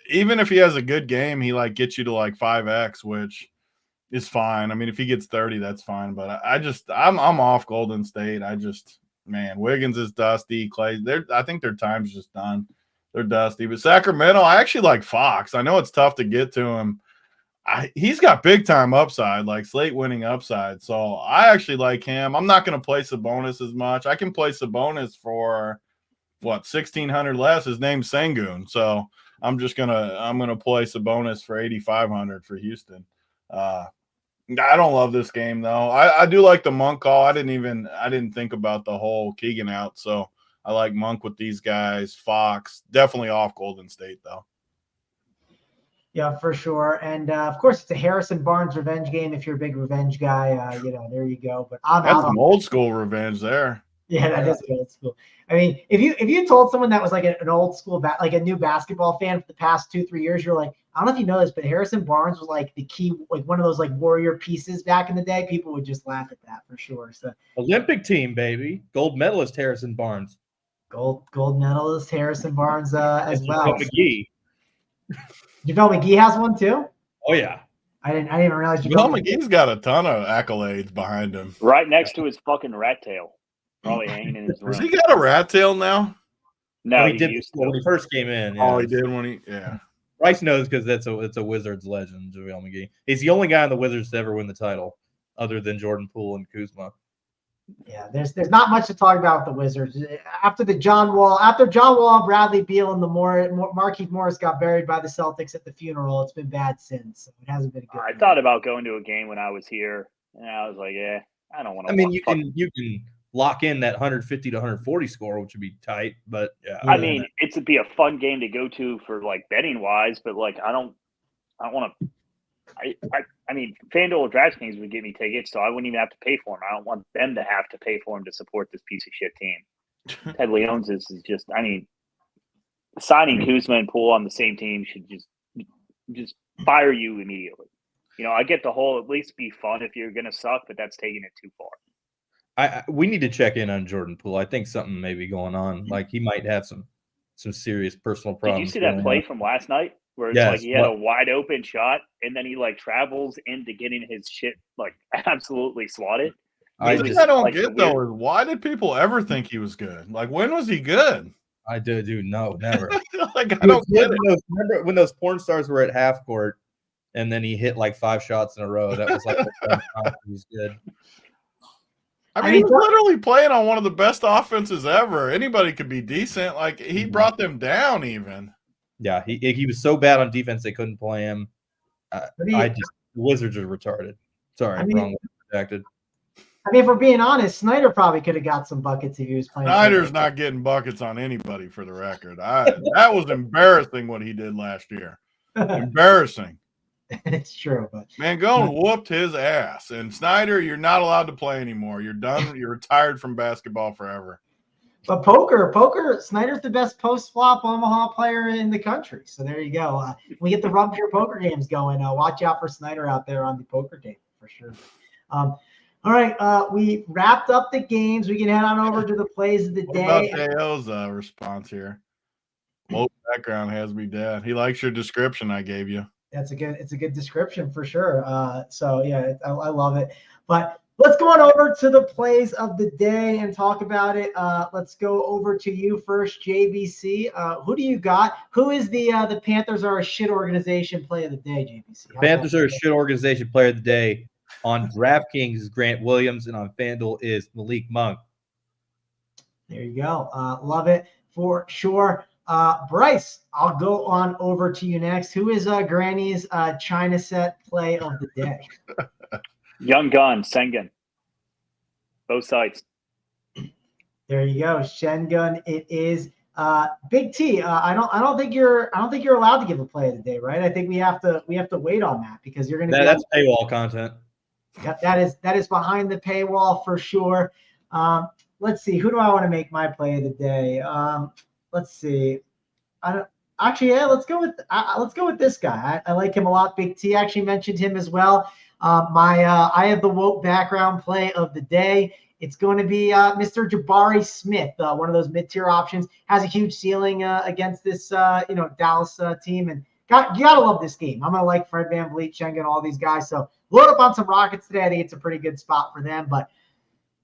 Speaker 4: Even if he has a good game, he like gets you to like 5x, which is fine. I mean, if he gets 30, that's fine. But I'm off Golden State. Wiggins is dusty. Klay, I think their time's just done. They're dusty. But Sacramento, I actually like Fox. I know it's tough to get to him. He's got big time upside, like slate winning upside. So I actually like him. I'm not going to play Sabonis as much. I can play Sabonis for $1,600 less. His name's Sengun. So I'm gonna play Sabonis for 8,500 for Houston. I don't love this game though. I do like the Monk call. I didn't think about the whole Keegan out. So I like Monk with these guys. Fox definitely off Golden State though.
Speaker 1: Yeah, for sure. And of course, it's a Harrison Barnes revenge game. If you're a big revenge guy, there you go. But
Speaker 4: that's some old school revenge there.
Speaker 1: Yeah, that is old school. I mean, if you told someone that was like an old school like a new basketball fan for the past 2-3 years, you're like, I don't know if you know this, but Harrison Barnes was like the key, like one of those like warrior pieces back in the day. People would just laugh at that for sure. So
Speaker 2: Olympic team, baby. Gold medalist Harrison Barnes.
Speaker 1: Gold medalist Harrison Barnes as well.
Speaker 2: McGee.
Speaker 1: JaVale McGee has one too.
Speaker 2: Oh yeah.
Speaker 1: I didn't even realize
Speaker 4: JaVale McGee's got a ton of accolades behind him.
Speaker 3: Right next to his fucking rat tail. Probably hanging in his room.
Speaker 4: Has he got a rat tail now?
Speaker 3: No,
Speaker 2: he did when he first came in. Yeah.
Speaker 4: Oh, he did when he
Speaker 2: Bryce knows because it's a Wizards legend, JaVale McGee. He's the only guy in the Wizards to ever win the title, other than Jordan Poole and Kuzma.
Speaker 1: Yeah, there's not much to talk about with the Wizards. After John Wall, Bradley Beal, and Markieff Morris got buried by the Celtics at the funeral, it's been bad since. It hasn't been good.
Speaker 3: I thought about going to a game when I was here, and I was like, yeah, I don't want to.
Speaker 2: I mean, you can lock in that 150 to 140 score, which would be tight, but yeah.
Speaker 3: I mean, it'd be a fun game to go to for like betting wise, but like I don't want to. I mean, FanDuel or DraftKings would give me tickets, so I wouldn't even have to pay for them. I don't want them to have to pay for them to support this piece of shit team. Ted Leon's is just, I mean, signing Kuzma and Poole on the same team should just fire you immediately. You know, I get the whole at least be fun if you're going to suck, but that's taking it too far.
Speaker 2: We need to check in on Jordan Poole. I think something may be going on. Like he might have some serious personal problems.
Speaker 3: Did you see that play from last night? Where it's like he had a wide open shot and then he like travels into getting his shit like absolutely swatted.
Speaker 4: I don't get though is why did people ever think he was good? Like when was he good?
Speaker 2: I do no, never.
Speaker 4: Like I don't get it.
Speaker 2: Remember when those porn stars were at half court and then he hit like 5 shots in a row? That was like he was good.
Speaker 4: I mean, he was literally playing on one of the best offenses ever. Anybody could be decent. Like he brought them down even.
Speaker 2: Yeah, he was so bad on defense they couldn't play him. The Wizards are retarded. Sorry, wrong redacted.
Speaker 1: I mean, if we're being honest, Snyder probably could have got some buckets if he was playing.
Speaker 4: Snyder's not getting buckets on anybody, for the record. That was embarrassing what he did last year. Embarrassing.
Speaker 1: It's true, but
Speaker 4: Mangone whooped his ass. And Snyder, you're not allowed to play anymore. You're done. You're retired from basketball forever.
Speaker 1: But poker, Snyder's the best post-flop Omaha player in the country. So there you go. We get the Rupture poker games going. Watch out for Snyder out there on the poker table for sure. All right, we wrapped up the games. We can head on over to the plays of the day.
Speaker 4: What about Teo's response here? Low background has me dead. He likes your description I gave you.
Speaker 1: It's a good description for sure. So yeah, I love it. But let's go on over to the plays of the day and talk about it. Let's go over to you first, JBC. Who do you got? Who is the Panthers are a shit organization play of the day, JBC?
Speaker 2: Panthers are a shit organization player of the day. On DraftKings is Grant Williams, and on FanDuel is Malik Monk.
Speaker 1: There you go. Love it for sure. Bryce, I'll go on over to you next. Who is Granny's China set play of the day?
Speaker 3: Young gun, Sengun. Both sides.
Speaker 1: There you go. Sengun it is. Big T, I don't think you're allowed to give a play of the day, right? I think we have to wait on that because you're going to
Speaker 2: that's paywall content.
Speaker 1: That is behind the paywall for sure. Let's see. Who do I want to make my play of the day? Let's see. Let's go with this guy. I like him a lot. Big T actually mentioned him as well. I have the woke background play of the day. It's going to be Mr. Jabari Smith, one of those mid-tier options. Has a huge ceiling against this Dallas team, and you gotta love this game. I'm gonna like Fred VanVleet, Schengen, all these guys. So load up on some Rockets today. I think it's a pretty good spot for them. But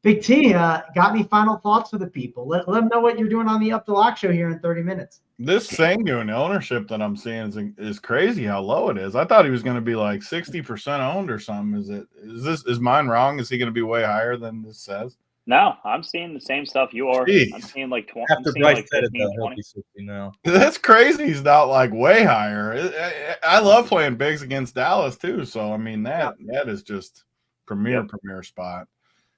Speaker 1: Big T, got any final thoughts for the people? Let them know what you're doing on the Up the Lock show here in 30 minutes.
Speaker 4: This Sengun ownership that I'm seeing is crazy how low it is. I thought he was going to be like 60% owned or something. Is mine wrong? Is he going to be way higher than this says?
Speaker 3: No, I'm seeing the same stuff you are.
Speaker 4: Jeez.
Speaker 3: I'm seeing like 20.
Speaker 2: After Bryce said it, though, he'll be 60 now.
Speaker 4: That's crazy. He's not like way higher. I love playing bigs against Dallas too. So I mean that is just premier spot.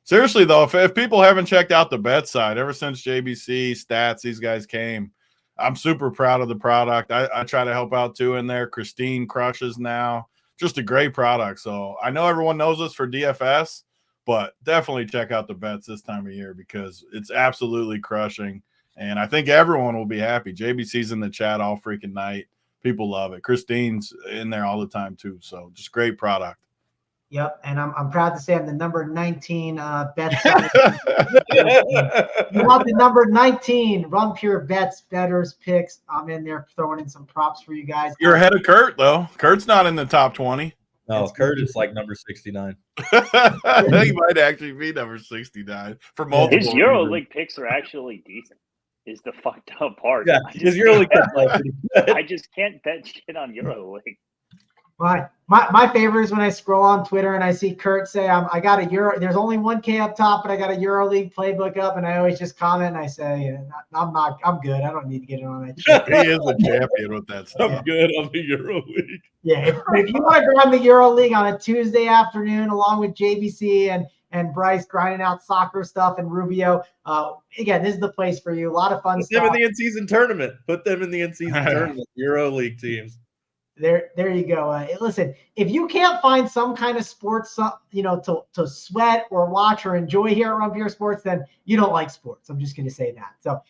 Speaker 4: Seriously though, if people haven't checked out the bet side ever since JBC stats, these guys came. I'm super proud of the product. I try to help out too in there. Christine crushes now. Just a great product. So I know everyone knows us for DFS. But definitely check out the bets this time of year because it's absolutely crushing. And I think everyone will be happy. JBC's in the chat all freaking night. people love it. Christine's in there all the time too. So just great product.
Speaker 1: Yep, and I'm proud to say I'm the number 19 bets. You want the number 19 Run Pure Bets, bettors, picks. I'm in there throwing in some props for you guys.
Speaker 4: You're ahead of Kurt though. Kurt's not in the top 20.
Speaker 2: No, Kurt is like number 69.
Speaker 4: He might actually be number 69 for multiple.
Speaker 3: His EuroLeague picks are actually decent. Is the fucked up part?
Speaker 2: Yeah, his EuroLeague picks are pretty good.
Speaker 3: I just can't bet shit on EuroLeague.
Speaker 1: My favorite is when I scroll on Twitter and I see Kurt say, I got a Euro. There's only 1K up top, but I got a EuroLeague playbook up, and I always just comment and I say, I'm good. I don't need to get in on that shit.
Speaker 4: He is a champion with that stuff.
Speaker 2: I'm good on the EuroLeague.
Speaker 1: Yeah, if you want to grab the EuroLeague on a Tuesday afternoon along with JBC and Bryce grinding out soccer stuff and Rubio, again, this is the place for you. A lot of fun
Speaker 2: Put
Speaker 1: stuff.
Speaker 2: them in the in-season tournament. Put them in the in-season tournament. EuroLeague teams.
Speaker 1: There you go. Listen, if you can't find some kind of sports, to sweat or watch or enjoy here at Run Pure Sports, then you don't like sports. I'm just going to say that. So,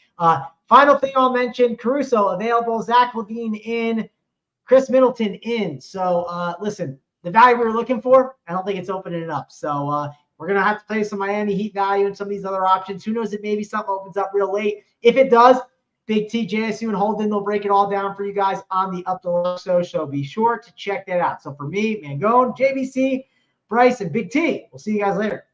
Speaker 1: final thing I'll mention: Caruso available, Zach LaVine in, Chris Middleton in. So, listen, the value we were looking for, I don't think it's opening it up. So, we're going to have to play some Miami Heat value and some of these other options. Who knows if maybe something opens up real late. If it does, Big T, JSU, and Holden, they'll break it all down for you guys on the Up the Low Show. So be sure to check that out. So for me, Mangone, JBC, Bryce, and Big T, we'll see you guys later.